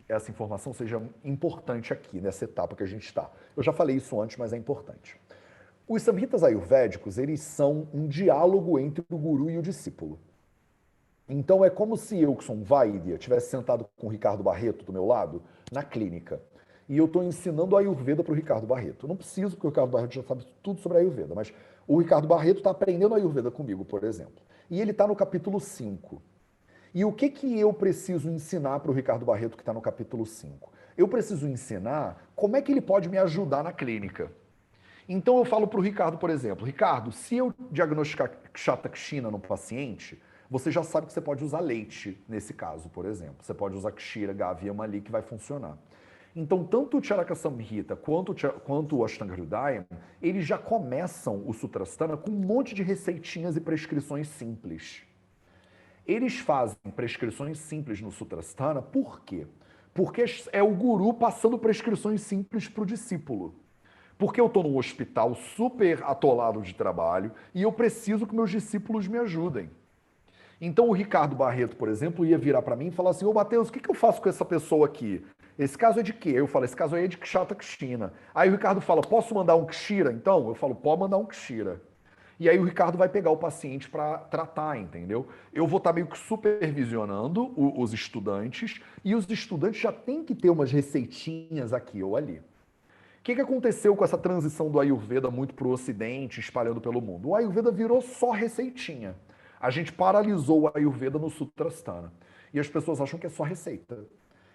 essa informação seja importante aqui, nessa etapa que a gente está. Eu já falei isso antes, mas é importante. Os samhitas ayurvédicos, eles são um diálogo entre o guru e o discípulo. Então é como se eu, que sou um Vaidya, tivesse sentado com o Ricardo Barreto do meu lado, na clínica. E eu estou ensinando a Ayurveda para o Ricardo Barreto. Eu não preciso, porque o Ricardo Barreto já sabe tudo sobre a Ayurveda, mas o Ricardo Barreto está aprendendo a Ayurveda comigo, por exemplo. E ele está no capítulo 5. E o que eu preciso ensinar para o Ricardo Barreto que está no capítulo 5? Eu preciso ensinar como é que ele pode me ajudar na clínica. Então eu falo para o Ricardo, por exemplo, Ricardo, se eu diagnosticar Kshata Kshina no paciente, você já sabe que você pode usar leite nesse caso, por exemplo. Você pode usar Kshira, Gavi, Amali, que vai funcionar. Então, tanto o Charaka Samhita quanto o Ashtanga Hridayam, eles já começam o Sutrasthana com um monte de receitinhas e prescrições simples. Eles fazem prescrições simples no Sutrasthana, por quê? Porque é o guru passando prescrições simples para o discípulo. Porque eu estou num hospital super atolado de trabalho e eu preciso que meus discípulos me ajudem. Então o Ricardo Barreto, por exemplo, ia virar para mim e falar assim: ô Matheus, o que eu faço com essa pessoa aqui? Esse caso é de quê? Eu falo, esse caso aí é de Kshata Kshina. Aí o Ricardo fala, posso mandar um Kshira então? Eu falo, pode mandar um Kshira. E aí o Ricardo vai pegar o paciente para tratar, entendeu? Eu vou estar meio que supervisionando os estudantes e os estudantes já têm que ter umas receitinhas aqui ou ali. O que aconteceu com essa transição do Ayurveda muito para o Ocidente, espalhando pelo mundo? O Ayurveda virou só receitinha. A gente paralisou o Ayurveda no Sutrasthana. E as pessoas acham que é só receita.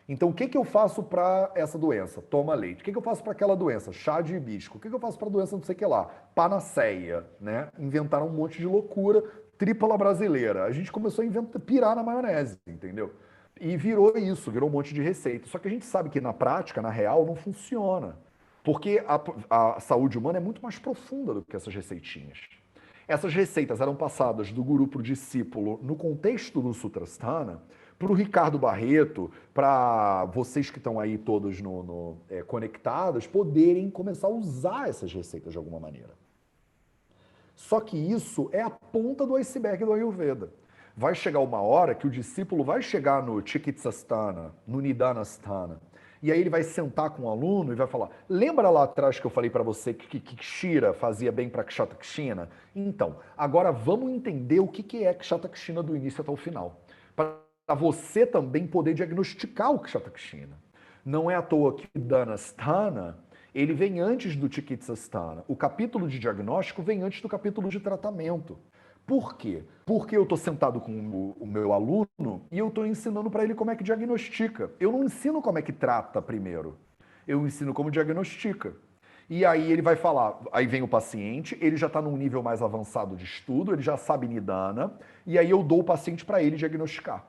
Então, o que eu faço para essa doença? Toma leite. O que eu faço para aquela doença? Chá de hibisco. O que eu faço para a doença não sei o que lá? Panaceia, né? Inventaram um monte de loucura, trípala brasileira. A gente começou a pirar na maionese, entendeu? E virou isso, virou um monte de receita. Só que a gente sabe que na prática, na real, não funciona. Porque a saúde humana é muito mais profunda do que essas receitinhas. Essas receitas eram passadas do guru para o discípulo no contexto do Sutrasthana, para o Ricardo Barreto, para vocês que estão aí todos conectados, poderem começar a usar essas receitas de alguma maneira. Só que isso é a ponta do iceberg do Ayurveda. Vai chegar uma hora que o discípulo vai chegar no Chikitsasthana, no Nidanasthana, E aí ele vai sentar com o aluno e vai falar: lembra lá atrás que eu falei para você que Kshira fazia bem para Kshatakshina? Então, agora vamos entender o que é Kshatakshina do início até o final. Para você também poder diagnosticar o Kshatakshina. Não é à toa que o Dhanasthana, ele vem antes do Chikitsasthana. O capítulo de diagnóstico vem antes do capítulo de tratamento. Por quê? Porque eu estou sentado com o meu aluno e eu estou ensinando para ele como é que diagnostica. Eu não ensino como é que trata primeiro. Eu ensino como diagnostica. E aí ele vai falar, aí vem o paciente, ele já está num nível mais avançado de estudo, ele já sabe Nidana, e aí eu dou o paciente para ele diagnosticar.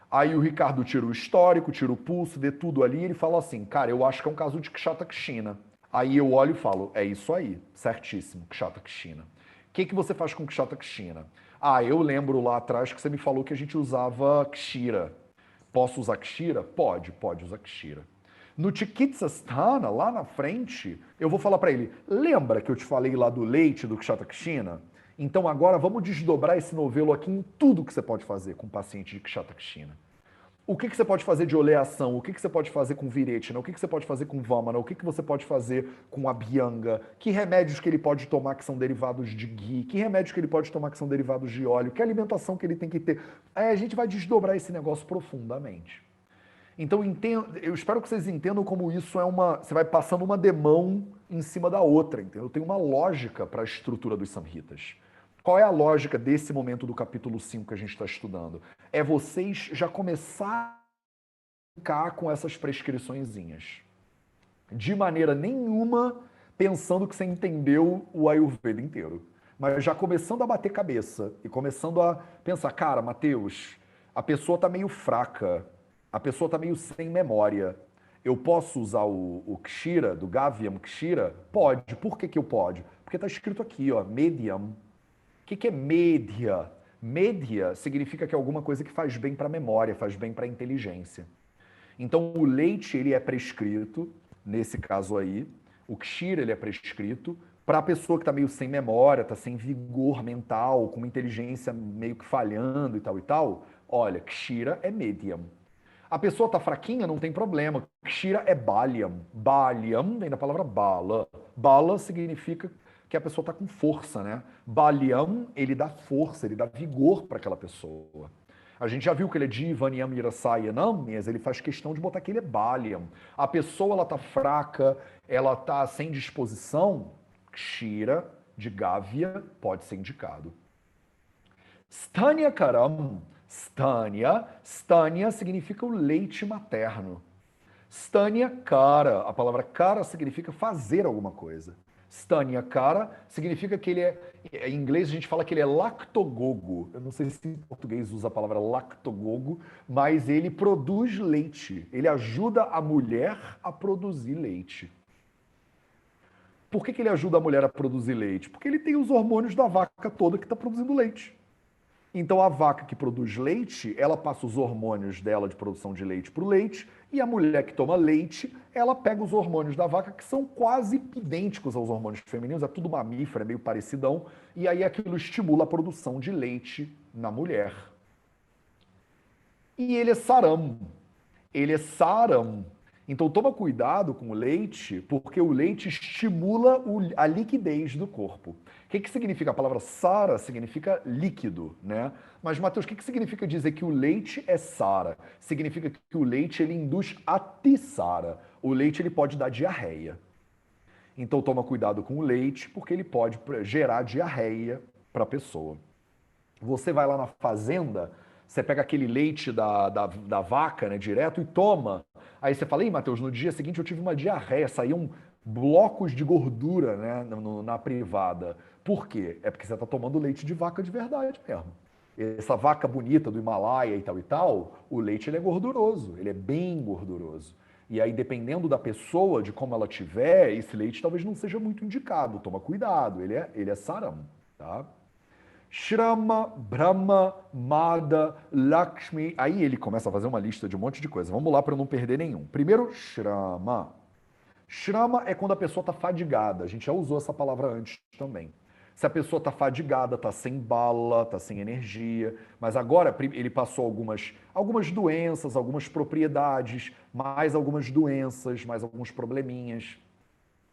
Aí o Ricardo tira o histórico, tira o pulso, vê tudo ali, e ele fala assim, cara, eu acho que é um caso de Kshatakshina. Aí eu olho e falo, é isso aí, certíssimo, Kshatakshina. O que você faz com Kshatakshina? Ah, eu lembro lá atrás que você me falou que a gente usava Kshira. Posso usar Kshira? Pode usar Kshira. No Chikitsasthana, lá na frente, eu vou falar para ele, lembra que eu te falei lá do leite do Kshatakshina? Então agora vamos desdobrar esse novelo aqui em tudo que você pode fazer com o paciente de Kshatakshina. O que você pode fazer de oleação? O que você pode fazer com viretina? O que você pode fazer com vamana? O que você pode fazer com abhyanga? Que remédios que ele pode tomar que são derivados de ghee? Que remédios que ele pode tomar que são derivados de óleo? Que alimentação que ele tem que ter? Aí a gente vai desdobrar esse negócio profundamente. Então eu espero que vocês entendam como isso é uma... Você vai passando uma demão em cima da outra, entendeu? Tem uma lógica para a estrutura dos samhitas. Qual é a lógica desse momento do capítulo 5 que a gente está estudando? É vocês já começar a brincar com essas prescriçõezinhas. De maneira nenhuma pensando que você entendeu o Ayurveda inteiro. Mas já começando a bater cabeça e começando a pensar, cara, Mateus, a pessoa está meio fraca, a pessoa está meio sem memória. Eu posso usar o Kshira, do Gavyam Kshira? Pode. Por que eu pode? Porque está escrito aqui, ó, Mediam. O que é média? Média significa que é alguma coisa que faz bem para a memória, faz bem para a inteligência. Então, o leite ele é prescrito, nesse caso aí, o Kshira ele é prescrito para a pessoa que está meio sem memória, está sem vigor mental, com uma inteligência meio que falhando e tal e tal. Olha, Kshira é medium. A pessoa está fraquinha, não tem problema. Kshira é baliam. Baliam vem da palavra bala. Bala significa que a pessoa está com força, né? Baliam, ele dá força, ele dá vigor para aquela pessoa. A gente já viu que ele é Divanyam Irasayanam, mas ele faz questão de botar que ele é Baliam. A pessoa, ela tá fraca, ela tá sem disposição, Kshira, de Gávia, pode ser indicado. Stanya Karam, Stanya significa o leite materno. Stanya Kara, a palavra Kara significa fazer alguma coisa. Stanya Kara significa que ele em inglês a gente fala que ele é lactogogo. Eu não sei se em português usa a palavra lactogogo, mas ele produz leite. Ele ajuda a mulher a produzir leite. Por que ele ajuda a mulher a produzir leite? Porque ele tem os hormônios da vaca toda que está produzindo leite. Então a vaca que produz leite, ela passa os hormônios dela de produção de leite para o leite, e a mulher que toma leite, ela pega os hormônios da vaca, que são quase idênticos aos hormônios femininos, é tudo mamífero, é meio parecidão, e aí aquilo estimula a produção de leite na mulher. E ele é saram. Ele é saram. Então toma cuidado com o leite, porque o leite estimula a liquidez do corpo. O que significa? A palavra sara significa líquido, né? Mas, Mateus, o que significa dizer que o leite é sara? Significa que o leite ele induz atisara. O leite ele pode dar diarreia. Então toma cuidado com o leite, porque ele pode gerar diarreia para a pessoa. Você vai lá na fazenda, você pega aquele leite da vaca, né, direto, e toma. Aí você fala, ei, Matheus, no dia seguinte eu tive uma diarreia, saíam blocos de gordura, né, na privada. Por quê? É porque você está tomando leite de vaca de verdade mesmo. Essa vaca bonita do Himalaia e tal, o leite ele é gorduroso, ele é bem gorduroso. E aí, dependendo da pessoa, de como ela tiver, esse leite talvez não seja muito indicado. Toma cuidado, ele é saram, tá? Shrama, Brahma, Mada, Lakshmi. Aí ele começa a fazer uma lista de um monte de coisa. Vamos lá para eu não perder nenhum. Primeiro, Shrama. Shrama é quando a pessoa está fadigada. A gente já usou essa palavra antes também. Se a pessoa está fadigada, está sem bala, está sem energia. Mas agora ele passou algumas doenças, algumas propriedades, mais algumas doenças, mais alguns probleminhas.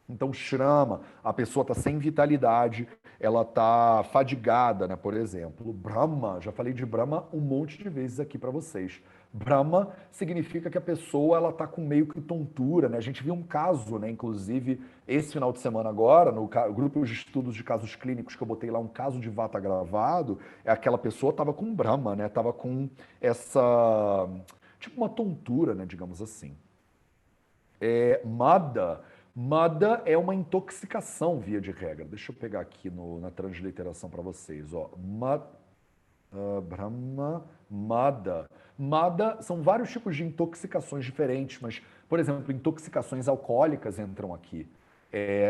Então, Shrama, a pessoa está sem vitalidade, ela está fadigada, né? Por exemplo, Brahma, já falei de Brahma um monte de vezes aqui para vocês. Brahma significa que a pessoa ela está com meio que tontura, né? A gente viu um caso, né? Inclusive, esse final de semana agora, no grupo de estudos de casos clínicos que eu botei lá, um caso de vata gravado, aquela pessoa estava com Brahma, né? Estava com essa, tipo uma tontura, né? Digamos assim. Mada. Mada é uma intoxicação, via de regra. Deixa eu pegar aqui na transliteração para vocês. Ó. Brahma, Mada. Mada são vários tipos de intoxicações diferentes, mas, por exemplo, intoxicações alcoólicas entram aqui.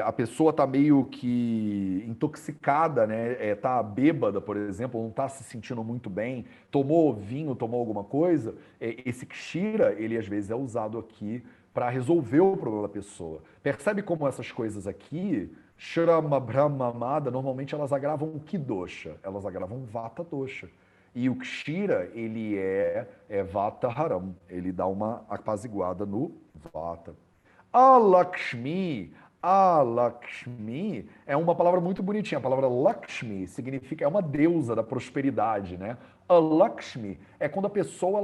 A pessoa está meio que intoxicada, né? Tá bêbada, por exemplo, não está se sentindo muito bem, tomou vinho, tomou alguma coisa. Esse kshira, ele às vezes é usado aqui para resolver o problema da pessoa. Percebe como essas coisas aqui, Shrama, Brahma, Mada, normalmente elas agravam que dosha? Elas agravam Vata dosha. E o Kshira, ele é Vata Haram. Ele dá uma apaziguada no Vata. A Lakshmi é uma palavra muito bonitinha. A palavra Lakshmi significa, é uma deusa da prosperidade, né? A Lakshmi é quando a pessoa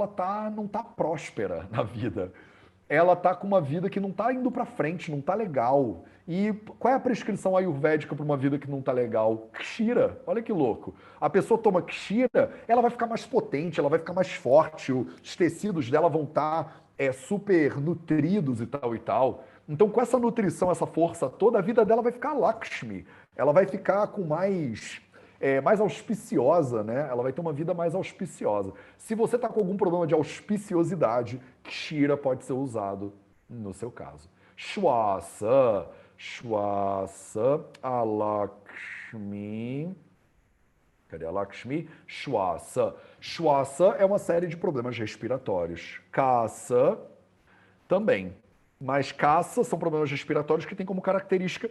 não tá próspera na vida. Ela tá com uma vida que não tá indo para frente, não tá legal. E qual é a prescrição ayurvédica para uma vida que não tá legal? Kshira. Olha que louco. A pessoa toma Kshira, ela vai ficar mais potente, ela vai ficar mais forte, os tecidos dela vão estar super nutridos e tal e tal. Então, com essa nutrição, essa força toda, a vida dela vai ficar Lakshmi. Ela vai ficar com mais auspiciosa, né? Ela vai ter uma vida mais auspiciosa. Se você está com algum problema de auspiciosidade, Kshira pode ser usado no seu caso. Shwasa, a Lakshmi. Cadê a Lakshmi? Shwasa. Shwasa é uma série de problemas respiratórios. Kasa também. Mas Kasa são problemas respiratórios que têm como característica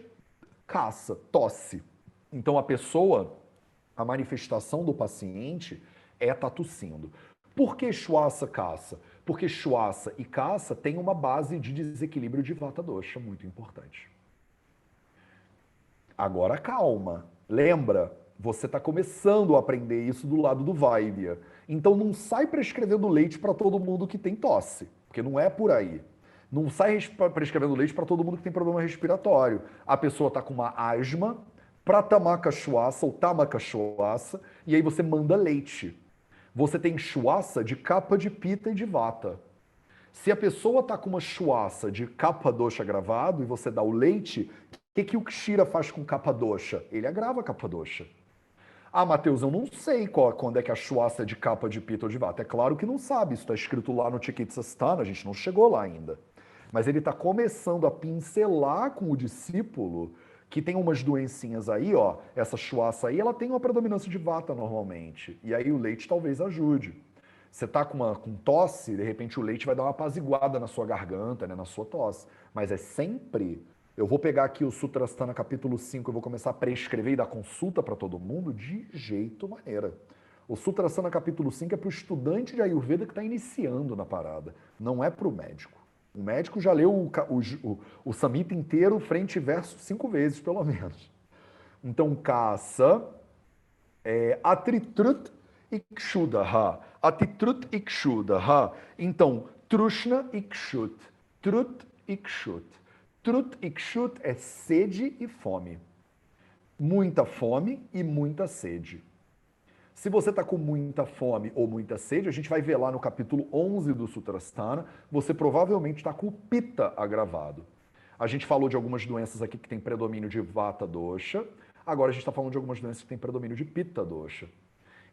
caça, tosse. Então a manifestação do paciente é estar tossindo. Por que Shwasa caça? Porque Shwasa e caça têm uma base de desequilíbrio de Vata dosha muito importante. Agora calma. Lembra, você está começando a aprender isso do lado do Vaidya. Então não sai prescrevendo leite para todo mundo que tem tosse, porque não é por aí. Não sai prescrevendo leite para todo mundo que tem problema respiratório. A pessoa está com uma asma, pratamaka shwasa ou tamaka shwasa, e aí você manda leite. Você tem shwasa de capa de pita e de vata. Se a pessoa está com uma shwasa de capa dosha agravado e você dá o leite, o que o Kshira faz com capa dosha? Ele agrava a capa dosha. Ah, Matheus, eu não sei quando é que a shwasa é de capa de pita ou de vata. É claro que não sabe, isso está escrito lá no Chikitsastana, a gente não chegou lá ainda. Mas ele está começando a pincelar com o discípulo que tem umas doencinhas aí, ó, essa shwasa aí, ela tem uma predominância de vata normalmente. E aí o leite talvez ajude. Você está com tosse, de repente o leite vai dar uma apaziguada na sua garganta, né, na sua tosse. Mas é sempre... Eu vou pegar aqui o Sutrasthana capítulo 5 e vou começar a prescrever e dar consulta para todo mundo de jeito maneira. O Sutrasthana capítulo 5 é para o estudante de Ayurveda que está iniciando na parada, não é para o médico. O médico já leu o Samhita inteiro, frente e verso, 5 vezes, pelo menos. Então, Kasa, Atritrut Ikshudaha. Atitrut Ikshudaha. Então, Trushna Ikshut. Trut Ikshut. Trut Ikshut é sede e fome. Muita fome e muita sede. Se você está com muita fome ou muita sede, a gente vai ver lá no capítulo 11 do Sutrasthana, você provavelmente está com o Pitta agravado. A gente falou de algumas doenças aqui que tem predomínio de Vata dosha, agora a gente está falando de algumas doenças que tem predomínio de Pitta dosha.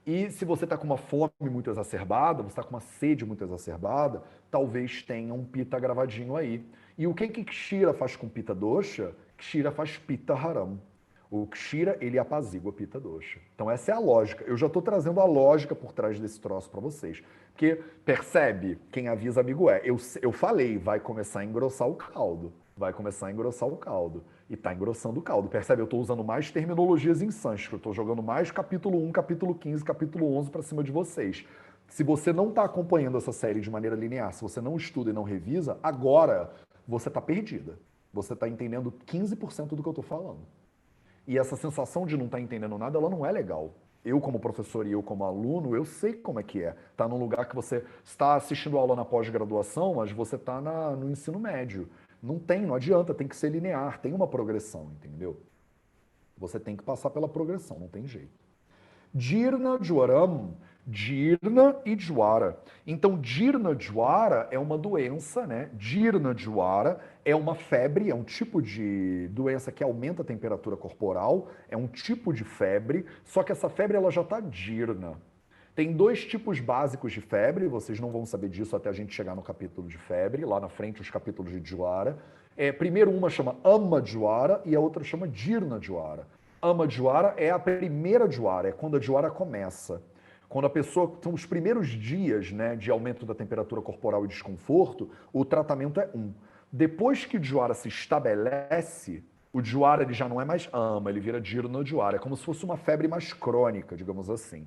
E se você está com uma fome muito exacerbada, você está com uma sede muito exacerbada, talvez tenha um Pitta agravadinho aí. E o que Kshira faz com Pitta dosha? Kshira faz Pitta haram. O Kshira, ele apazigua Pitta dosha. Então essa é a lógica. Eu já estou trazendo a lógica por trás desse troço para vocês. Porque, percebe, quem avisa amigo é. Eu falei, vai começar a engrossar o caldo. vai começar a engrossar o caldo. E está engrossando o caldo. Percebe? Eu estou usando mais terminologias em sânscrito. Estou jogando mais capítulo 1, capítulo 15, capítulo 11 para cima de vocês. Se você não está acompanhando essa série de maneira linear, se você não estuda e não revisa, agora você está perdida. Você está entendendo 15% do que eu estou falando. E essa sensação de não estar entendendo nada, ela não é legal. Eu, como professor e eu, como aluno, eu sei como é que é. Tá num lugar que você está assistindo aula na pós-graduação, mas você está no ensino médio. Não tem, não adianta, tem que ser linear, tem uma progressão, entendeu? Você tem que passar pela progressão, não tem jeito. Jirna Jwaram, Jirna e Jwara. Então, Jirna Jwara é uma doença, né? Jirna Jwara é uma febre, é um tipo de doença que aumenta a temperatura corporal, é um tipo de febre, só que essa febre ela já está Jirna. Tem dois tipos básicos de febre, vocês não vão saber disso até a gente chegar no capítulo de febre, lá na frente os capítulos de Jwara. Primeiro uma chama Ama Jwara e a outra chama Jirna Jwara. Ama Jwara é a primeira Jwara, é quando a Jwara começa. Quando a pessoa, são os primeiros dias, né, de aumento da temperatura corporal e desconforto, o tratamento é um. Depois que o Jwara se estabelece, o Jwara ele já não é mais ama, ele vira Jirna Jwara. É como se fosse uma febre mais crônica, digamos assim.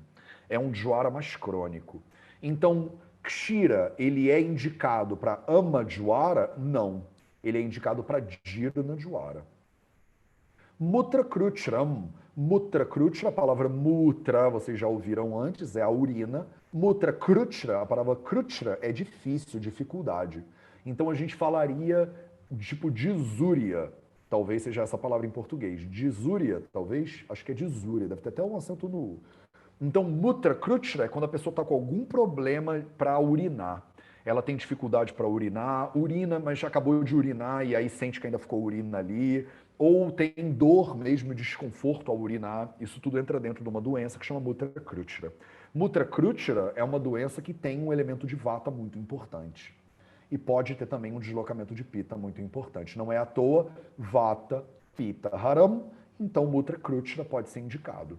É um Jwara mais crônico. Então, Kshira, ele é indicado para ama Jwara? Não. Ele é indicado para Jirna Jwara. Mutra Krutram. Mutra Krutra, a palavra mutra, vocês já ouviram antes, é a urina. Mutra Krutra, a palavra Krutra é difícil, dificuldade. Então a gente falaria tipo disúria. Talvez seja essa palavra em português. Disúria, talvez, acho que é disúria, deve ter até um acento no U. Então, Mutra Krutra é quando a pessoa está com algum problema para urinar. Ela tem dificuldade para urinar, urina, mas já acabou de urinar e aí sente que ainda ficou urina ali, ou tem dor mesmo, desconforto ao urinar. Isso tudo entra dentro de uma doença que chama Mutra Krutra. Mutra Krutra é uma doença que tem um elemento de vata muito importante. E pode ter também um deslocamento de pita muito importante. Não é à toa vata, pita, haram, então Mutra Krutra pode ser indicado.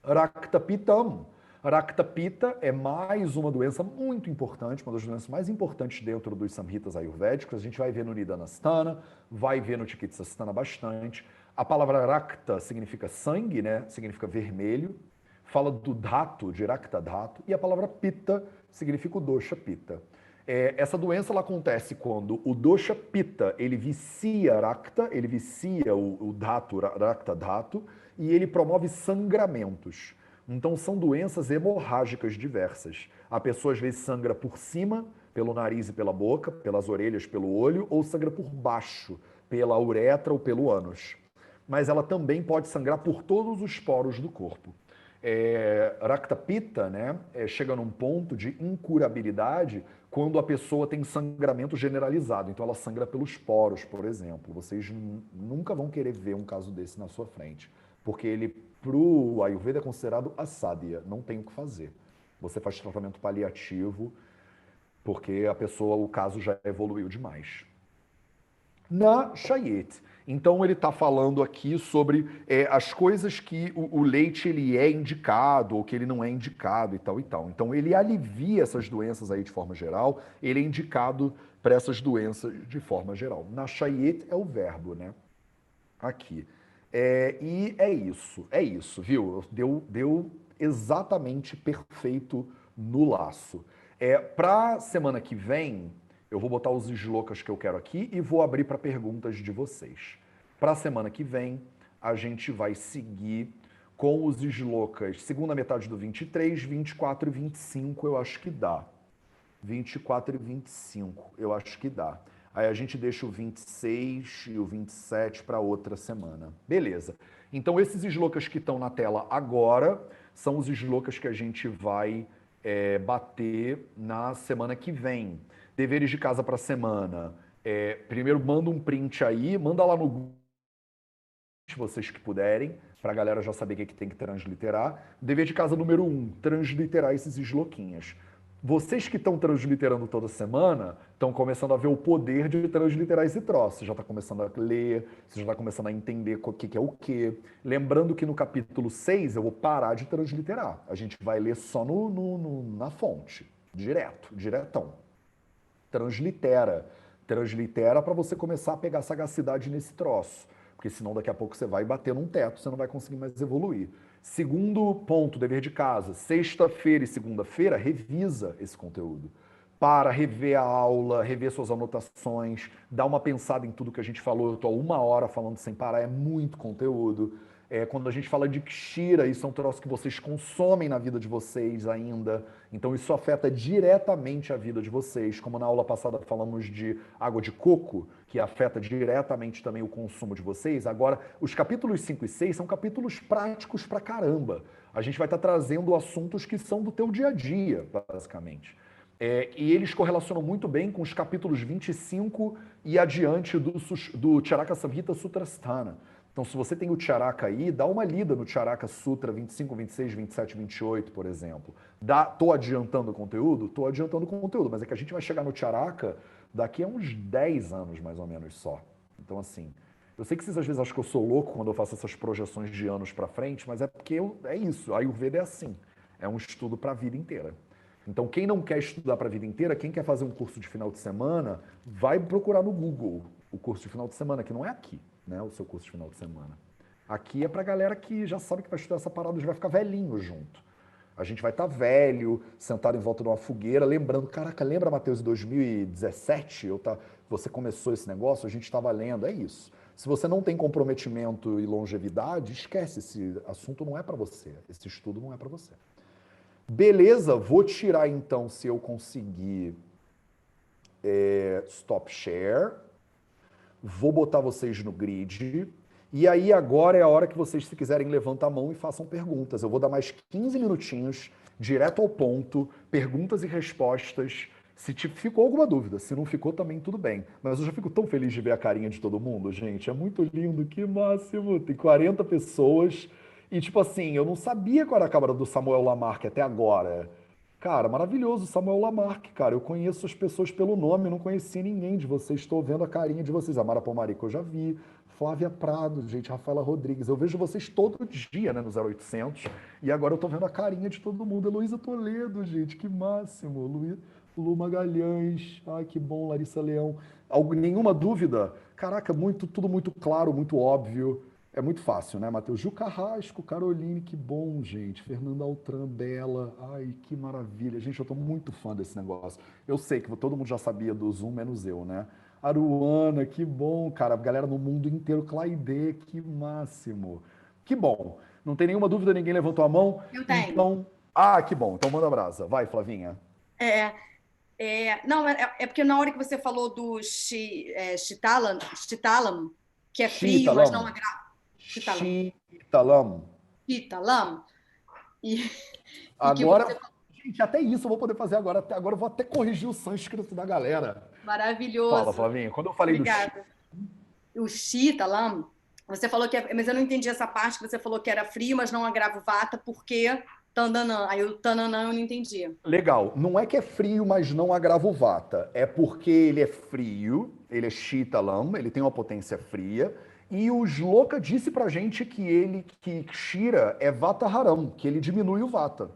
Raktapitam. Raktapita é mais uma doença muito importante, uma das doenças mais importantes dentro dos samhitas ayurvédicos. A gente vai ver no Nidanasthana, vai ver no Chikitsasthana bastante. A palavra Rakta significa sangue, né? Significa vermelho. Fala do dhatu, de Rakta dhatu. E a palavra Pitta significa o dosha Pitta. Essa doença ela acontece quando o dosha Pitta, ele vicia Rakta, ele vicia o dhatu, Rakta dhatu, e ele promove sangramentos. Então são doenças hemorrágicas diversas. A pessoa às vezes sangra por cima, pelo nariz e pela boca, pelas orelhas, pelo olho, ou sangra por baixo, pela uretra ou pelo ânus. Mas ela também pode sangrar por todos os poros do corpo. Raktapita, né, chega num ponto de incurabilidade quando a pessoa tem sangramento generalizado. Então ela sangra pelos poros, por exemplo. Vocês nunca vão querer ver um caso desse na sua frente, porque ele, pro Ayurveda, é considerado asadhya, não tem o que fazer. Você faz tratamento paliativo, porque a pessoa, o caso já evoluiu demais. Na Shayet. Então ele está falando aqui sobre as coisas que o leite ele é indicado ou que ele não é indicado e tal e tal. Então ele alivia essas doenças aí de forma geral, ele é indicado para essas doenças de forma geral. Na Shayet é o verbo, né? Aqui. E é isso, viu? Deu exatamente perfeito no laço. Para semana que vem, eu vou botar os slokas que eu quero aqui e vou abrir para perguntas de vocês. Para semana que vem, a gente vai seguir com os slokas segunda metade do 23, 24 e 25, eu acho que dá. 24 e 25, eu acho que dá. Aí a gente deixa o 26 e o 27 para outra semana. Beleza. Então esses slokas que estão na tela agora são os slokas que a gente vai bater na semana que vem. Deveres de casa para a semana. Primeiro manda um print aí, manda lá no Google, vocês que puderem, para a galera já saber o que tem que transliterar. Dever de casa número 1, transliterar esses sloquinhas. Vocês que estão transliterando toda semana, estão começando a ver o poder de transliterar esse troço. Você já está começando a ler, você já está começando a entender o que é o quê. Lembrando que no capítulo 6 eu vou parar de transliterar. A gente vai ler só na fonte, diretão. Translitera. Translitera para você começar a pegar sagacidade nesse troço. Porque senão daqui a pouco você vai bater num teto, você não vai conseguir mais evoluir. Segundo ponto, dever de casa. Sexta-feira e segunda-feira, revisa esse conteúdo. Para, rever a aula, rever suas anotações, dá uma pensada em tudo que a gente falou. Eu estou há 1 hora falando sem parar, é muito conteúdo. Quando a gente fala de Kshira, isso é um troço que vocês consomem na vida de vocês ainda. Então isso afeta diretamente a vida de vocês. Como na aula passada falamos de água de coco, que afeta diretamente também o consumo de vocês. Agora, os capítulos 5 e 6 são capítulos práticos pra caramba. A gente vai estar trazendo assuntos que são do teu dia a dia, basicamente. E eles correlacionam muito bem com os capítulos 25 e adiante do Charaka Samhita Sutrasthana. Então, se você tem o Charaka aí, dá uma lida no Charaka Sutra 25, 26, 27, 28, por exemplo. Tô adiantando o conteúdo? Tô adiantando o conteúdo, mas é que a gente vai chegar no Charaka daqui a uns 10 anos, mais ou menos, só. Então, assim, eu sei que vocês às vezes acham que eu sou louco quando eu faço essas projeções de anos para frente, mas é porque é isso, a Ayurveda é assim. É um estudo para a vida inteira. Então, quem não quer estudar para a vida inteira, quem quer fazer um curso de final de semana, vai procurar no Google o curso de final de semana, que não é aqui, né, o seu curso de final de semana. Aqui é para a galera que já sabe que vai estudar essa parada, já vai ficar velhinho junto. A gente vai estar velho, sentado em volta de uma fogueira, lembrando, caraca, lembra, Matheus, em 2017, você começou esse negócio, a gente estava lendo, é isso. Se você não tem comprometimento e longevidade, esquece, esse assunto não é para você, esse estudo não é para você. Beleza, vou tirar então, se eu conseguir, stop share, vou botar vocês no grid, e aí agora é a hora que vocês, se quiserem, levantam a mão e façam perguntas. Eu vou dar mais 15 minutinhos, direto ao ponto, perguntas e respostas. Se ficou alguma dúvida, se não ficou também tudo bem. Mas eu já fico tão feliz de ver a carinha de todo mundo, gente, é muito lindo, que máximo. Tem 40 pessoas... E, tipo assim, eu não sabia qual era a câmera do Samuel Lamarck até agora. Cara, maravilhoso, Samuel Lamarck, cara. Eu conheço as pessoas pelo nome, não conhecia ninguém de vocês. Estou vendo a carinha de vocês. A Mara Pomarico eu já vi. Flávia Prado, gente, Rafaela Rodrigues. Eu vejo vocês todo dia, né, no 0800. E agora eu tô vendo a carinha de todo mundo. Heloísa Toledo, gente, que máximo. Lu Magalhães, ai, que bom. Larissa Leão. Nenhuma dúvida? Caraca, tudo muito claro, muito óbvio. É muito fácil, né, Matheus? Ju Carrasco, Caroline, que bom, gente. Fernanda Altran, Bela. Ai, que maravilha. Gente, eu tô muito fã desse negócio. Eu sei que todo mundo já sabia do Zoom, menos eu, né? Aruana, que bom, cara. A galera no mundo inteiro. Claide, que máximo. Que bom. Não tem nenhuma dúvida, ninguém levantou a mão? Eu tenho. Então, que bom. Então manda brasa. Vai, Flavinha. Não, é porque na hora que você falou do Chitalam, que é frio, mas não Shitalam. agrada. Chitalam. Shitalam. Chitalam. E que Agora, você... gente, até isso eu vou poder fazer agora. Até agora eu vou até corrigir o sânscrito da galera. Fala, Maravilhoso. Flavinha. Quando eu falei Obrigada. O Chitalam, você falou que mas eu não entendi essa parte que você falou que era frio, mas não agrava o vata, porque Tandanã. Aí o Tananã eu não entendi. legal, não é que é frio, mas não agrava o vata. É porque ele é frio, ele é Shitalam, ele tem uma potência fria. E o Shloka disse pra gente que Kshira é Vata Haram, que ele diminui o vata.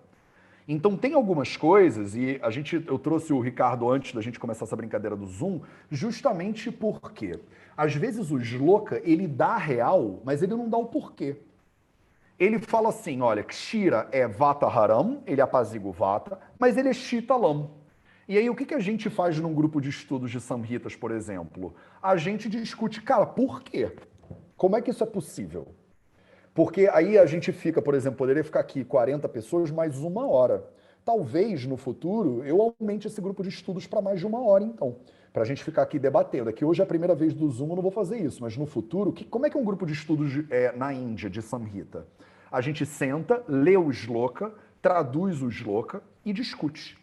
Então tem algumas coisas, e eu trouxe o Ricardo antes da gente começar essa brincadeira do Zoom, justamente porque às vezes o Shloka, ele dá a real, mas ele não dá o porquê. Ele fala assim, olha, Kshira é Vata Haram, ele apazigua o Vata, mas ele é Shitalam. E aí o que a gente faz num grupo de estudos de Samhitas, por exemplo? A gente discute, cara, por quê? Como é que isso é possível? Porque aí a gente fica, por exemplo, poderia ficar aqui 40 pessoas mais 1 hora. Talvez no futuro eu aumente esse grupo de estudos para mais de 1 hora, então. Para a gente ficar aqui debatendo. Aqui hoje é a primeira vez do Zoom, eu não vou fazer isso, mas no futuro, como é que é um grupo de estudos na Índia, de Samhita? A gente senta, lê o Shloka, traduz o Shloka e discute.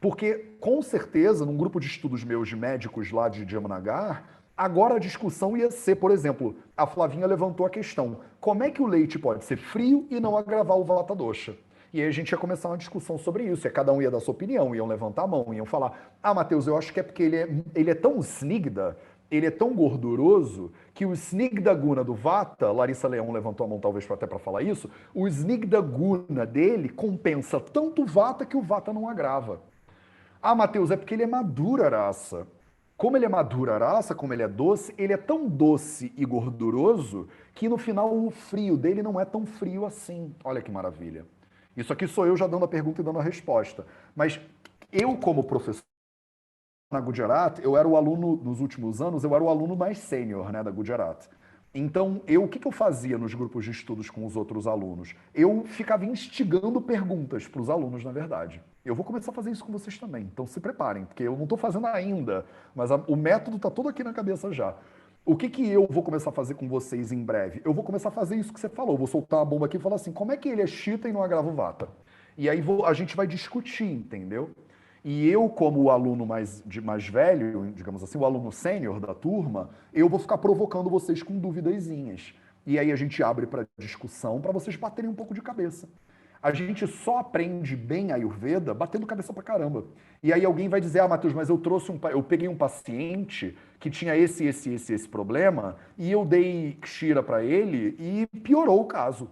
Porque, com certeza, num grupo de estudos meus de médicos lá de Jamnagar, agora a discussão ia ser, por exemplo, a Flavinha levantou a questão, como é que o leite pode ser frio e não agravar o Vata Dosha? E aí a gente ia começar uma discussão sobre isso, e cada um ia dar sua opinião, iam levantar a mão, iam falar, Matheus, eu acho que é porque ele é tão snigda, ele é tão gorduroso, que o Snigda Guna do Vata, Larissa Leão levantou a mão talvez até para falar isso, o Snigda Guna dele compensa tanto o Vata que o Vata não agrava. Matheus, é porque ele é madura, raça. Como ele é madura raça, como ele é tão doce e gorduroso que no final o frio dele não é tão frio assim. Olha que maravilha. Isso aqui sou eu já dando a pergunta e dando a resposta. Mas eu, como professor na Gujarat, eu era o aluno, nos últimos anos, eu era o aluno mais sênior, né, da Gujarat. Então, o que eu fazia nos grupos de estudos com os outros alunos? Eu ficava instigando perguntas para os alunos, na verdade. Eu vou começar a fazer isso com vocês também, então se preparem, porque eu não estou fazendo ainda, mas o método está todo aqui na cabeça já. O que eu vou começar a fazer com vocês em breve? Eu vou começar a fazer isso que você falou, vou soltar uma bomba aqui e falar assim, como é que ele é chita e não agrava o vata? E aí a gente vai discutir, entendeu? E eu, como o aluno mais velho, digamos assim, o aluno sênior da turma, eu vou ficar provocando vocês com duvidazinhas. E aí a gente abre para discussão para vocês baterem um pouco de cabeça. A gente só aprende bem a Ayurveda batendo cabeça pra caramba. E aí alguém vai dizer, Matheus, mas eu peguei um paciente que tinha esse problema e eu dei Kshira para ele e piorou o caso.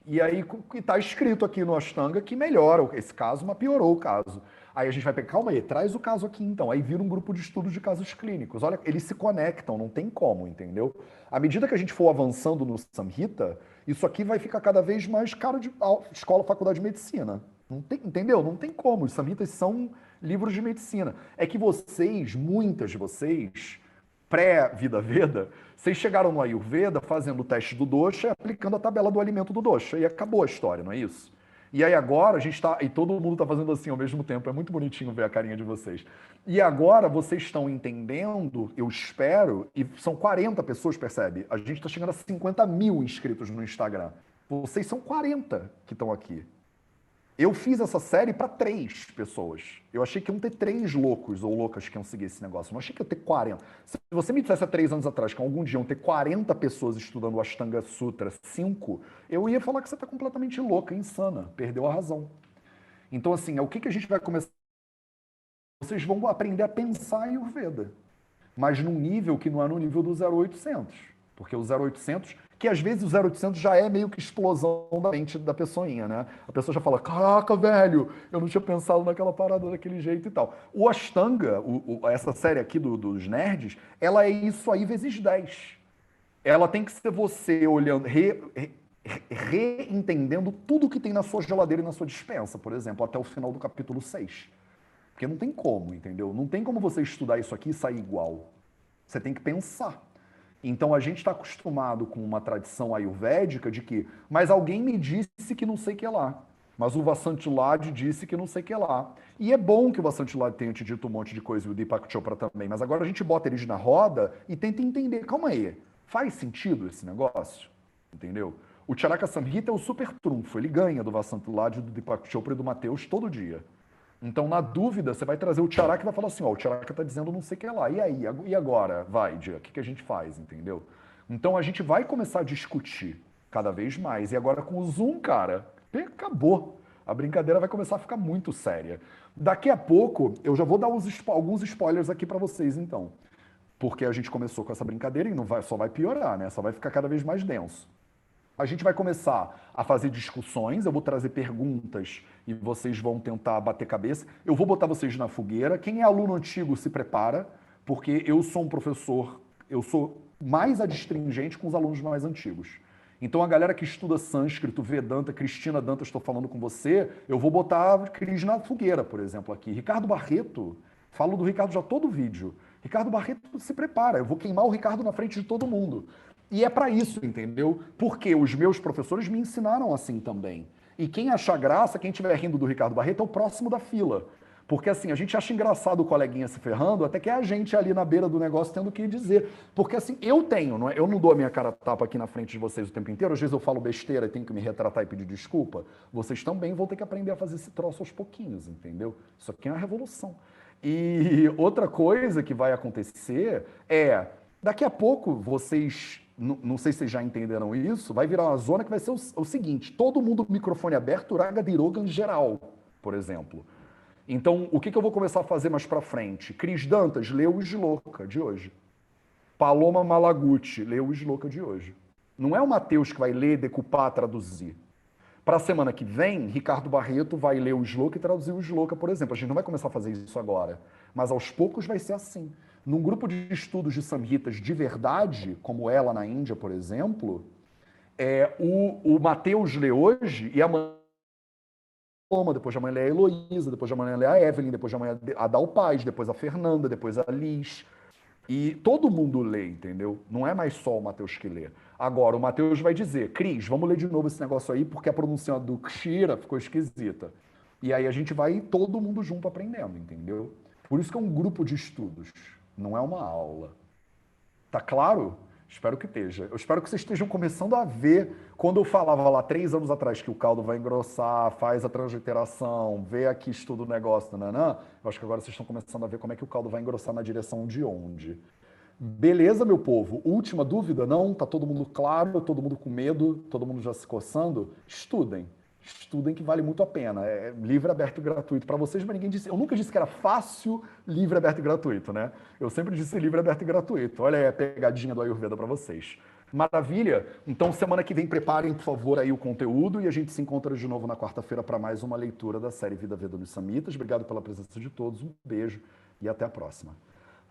E aí está escrito aqui no Ashtanga que melhora esse caso, mas piorou o caso. Aí a gente vai pegar, calma aí, traz o caso aqui então. Aí vira um grupo de estudos de casos clínicos. Olha, eles se conectam, não tem como, entendeu? À medida que a gente for avançando no Samhita, isso aqui vai ficar cada vez mais caro de escola, faculdade de medicina. Não tem, entendeu? Não tem como. Os Samhitas são livros de medicina. É que vocês, muitas de vocês, pré-Vida Veda, vocês chegaram no Ayurveda fazendo o teste do dosha e aplicando a tabela do alimento do dosha. E acabou a história, não é isso? E aí agora a gente está. E todo mundo está fazendo assim ao mesmo tempo. É muito bonitinho ver a carinha de vocês. E agora vocês estão entendendo, eu espero, e são 40 pessoas, percebe? A gente está chegando a 50 mil inscritos no Instagram. Vocês são 40 que estão aqui. Eu fiz essa série para 3 pessoas. Eu achei que iam ter 3 loucos ou loucas que iam seguir esse negócio. Eu não achei que ia ter 40. Se você me dissesse há 3 anos atrás que algum dia iam ter 40 pessoas estudando o Ashtanga Sutra 5, eu ia falar que você está completamente louca, insana, perdeu a razão. Então, assim, o que a gente vai começar? Vocês vão aprender a pensar em Ayurveda, mas num nível que não é no nível do 0800. Porque o 0800, que às vezes o 0800 já é meio que explosão da mente da pessoinha, né? A pessoa já fala, caraca, velho, eu não tinha pensado naquela parada daquele jeito e tal. O Ashtanga, essa série aqui dos nerds, ela é isso aí vezes 10. Ela tem que ser você olhando, reentendendo tudo que tem na sua geladeira e na sua despensa, por exemplo, até o final do capítulo 6. Porque não tem como, entendeu? Não tem como você estudar isso aqui e sair igual. Você tem que pensar. Então a gente está acostumado com uma tradição ayurvédica de que, mas alguém me disse que não sei o que lá. Mas o Vasantilad disse que não sei o que lá. E é bom que o Vasantilad tenha te dito um monte de coisa e o Deepak Chopra também. Mas agora a gente bota eles na roda e tenta entender. Calma aí, faz sentido esse negócio? Entendeu? O Charaka Samhita é o super trunfo. Ele ganha do Vasantilad, do Deepak Chopra e do Mateus todo dia. Então, na dúvida, você vai trazer o Charaka e vai falar assim, ó, o Charaka está dizendo não sei o que lá. E aí? E agora? Vai, Dia, o que a gente faz, entendeu? Então, a gente vai começar a discutir cada vez mais. E agora com o Zoom, cara, acabou. A brincadeira vai começar a ficar muito séria. Daqui a pouco, eu já vou dar alguns spoilers aqui para vocês, então. Porque a gente começou com essa brincadeira e só vai piorar, né? Só vai ficar cada vez mais denso. A gente vai começar a fazer discussões, eu vou trazer perguntas e vocês vão tentar bater cabeça. Eu vou botar vocês na fogueira. Quem é aluno antigo se prepara, porque eu sou um professor, eu sou mais adstringente com os alunos mais antigos. Então a galera que estuda sânscrito, Vedanta, Cristina Dantas, estou falando com você, eu vou botar a Cris na fogueira, por exemplo, aqui. Ricardo Barreto, falo do Ricardo já todo vídeo. Ricardo Barreto se prepara, eu vou queimar o Ricardo na frente de todo mundo. E é para isso, entendeu? Porque os meus professores me ensinaram assim também. E quem achar graça, quem estiver rindo do Ricardo Barreto, é o próximo da fila. Porque assim, a gente acha engraçado o coleguinha se ferrando, até que é a gente ali na beira do negócio tendo que dizer. Porque assim, eu não dou a minha cara a tapa aqui na frente de vocês o tempo inteiro, às vezes eu falo besteira e tenho que me retratar e pedir desculpa. Vocês também vão ter que aprender a fazer esse troço aos pouquinhos, entendeu? Isso aqui é uma revolução. E outra coisa que vai acontecer é, daqui a pouco vocês... Não sei se vocês já entenderam isso, vai virar uma zona que vai ser o seguinte, todo mundo com microfone aberto, Raga Dirogan geral, por exemplo. Então, o que eu vou começar a fazer mais pra frente? Cris Dantas, lê o Shloka de hoje. Paloma Malaguti, lê o Shloka de hoje. Não é o Mateus que vai ler, decupar, traduzir. Para a semana que vem, Ricardo Barreto vai ler o Shloka e traduzir o Shloka, por exemplo. A gente não vai começar a fazer isso agora, mas aos poucos vai ser assim. Num grupo de estudos de samhitas de verdade, como ela na Índia, por exemplo, o Mateus lê hoje e amanhã depois de amanhã lê a Heloísa, depois de amanhã lê a Evelyn, depois de amanhã a Dal Paz, depois a Fernanda, depois a Liz. E todo mundo lê, entendeu? Não é mais só o Mateus que lê. Agora, o Mateus vai dizer, Cris, vamos ler de novo esse negócio aí, porque a pronúncia do Kshira ficou esquisita. E aí a gente vai todo mundo junto aprendendo, entendeu? Por isso que é um grupo de estudos, não é uma aula. Tá claro? Espero que esteja. Eu espero que vocês estejam começando a ver, quando eu falava lá 3 anos atrás que o caldo vai engrossar, faz a transliteração, vê aqui, estuda o negócio, nanã. Eu acho que agora vocês estão começando a ver como é que o caldo vai engrossar na direção de onde. Beleza, meu povo? Última dúvida? Não? Tá todo mundo claro? Todo mundo com medo? Todo mundo já se coçando? Estudem. Estudem que vale muito a pena. É livre, aberto e gratuito para vocês, mas ninguém disse. Eu nunca disse que era fácil, livre, aberto e gratuito, né? Eu sempre disse livre, aberto e gratuito. Olha aí a pegadinha do Ayurveda para vocês. Maravilha? Então, semana que vem, preparem, por favor, aí o conteúdo e a gente se encontra de novo na quarta-feira para mais uma leitura da série Vida Veda nos Samhitas. Obrigado pela presença de todos, um beijo e até a próxima.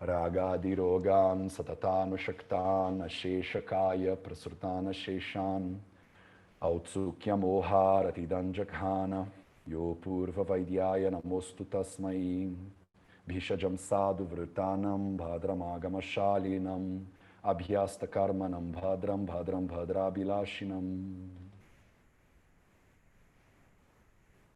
Ragadirogan satatanu shaktan asheshakaya prasurtana sheshan Autsukyamoharatidan jaghana yo purva vaidyaya namostu tasmai bhishajam sadhu vritanam bhadramagamashalinam abhyasta karmanam bhadram bhadrabilashinam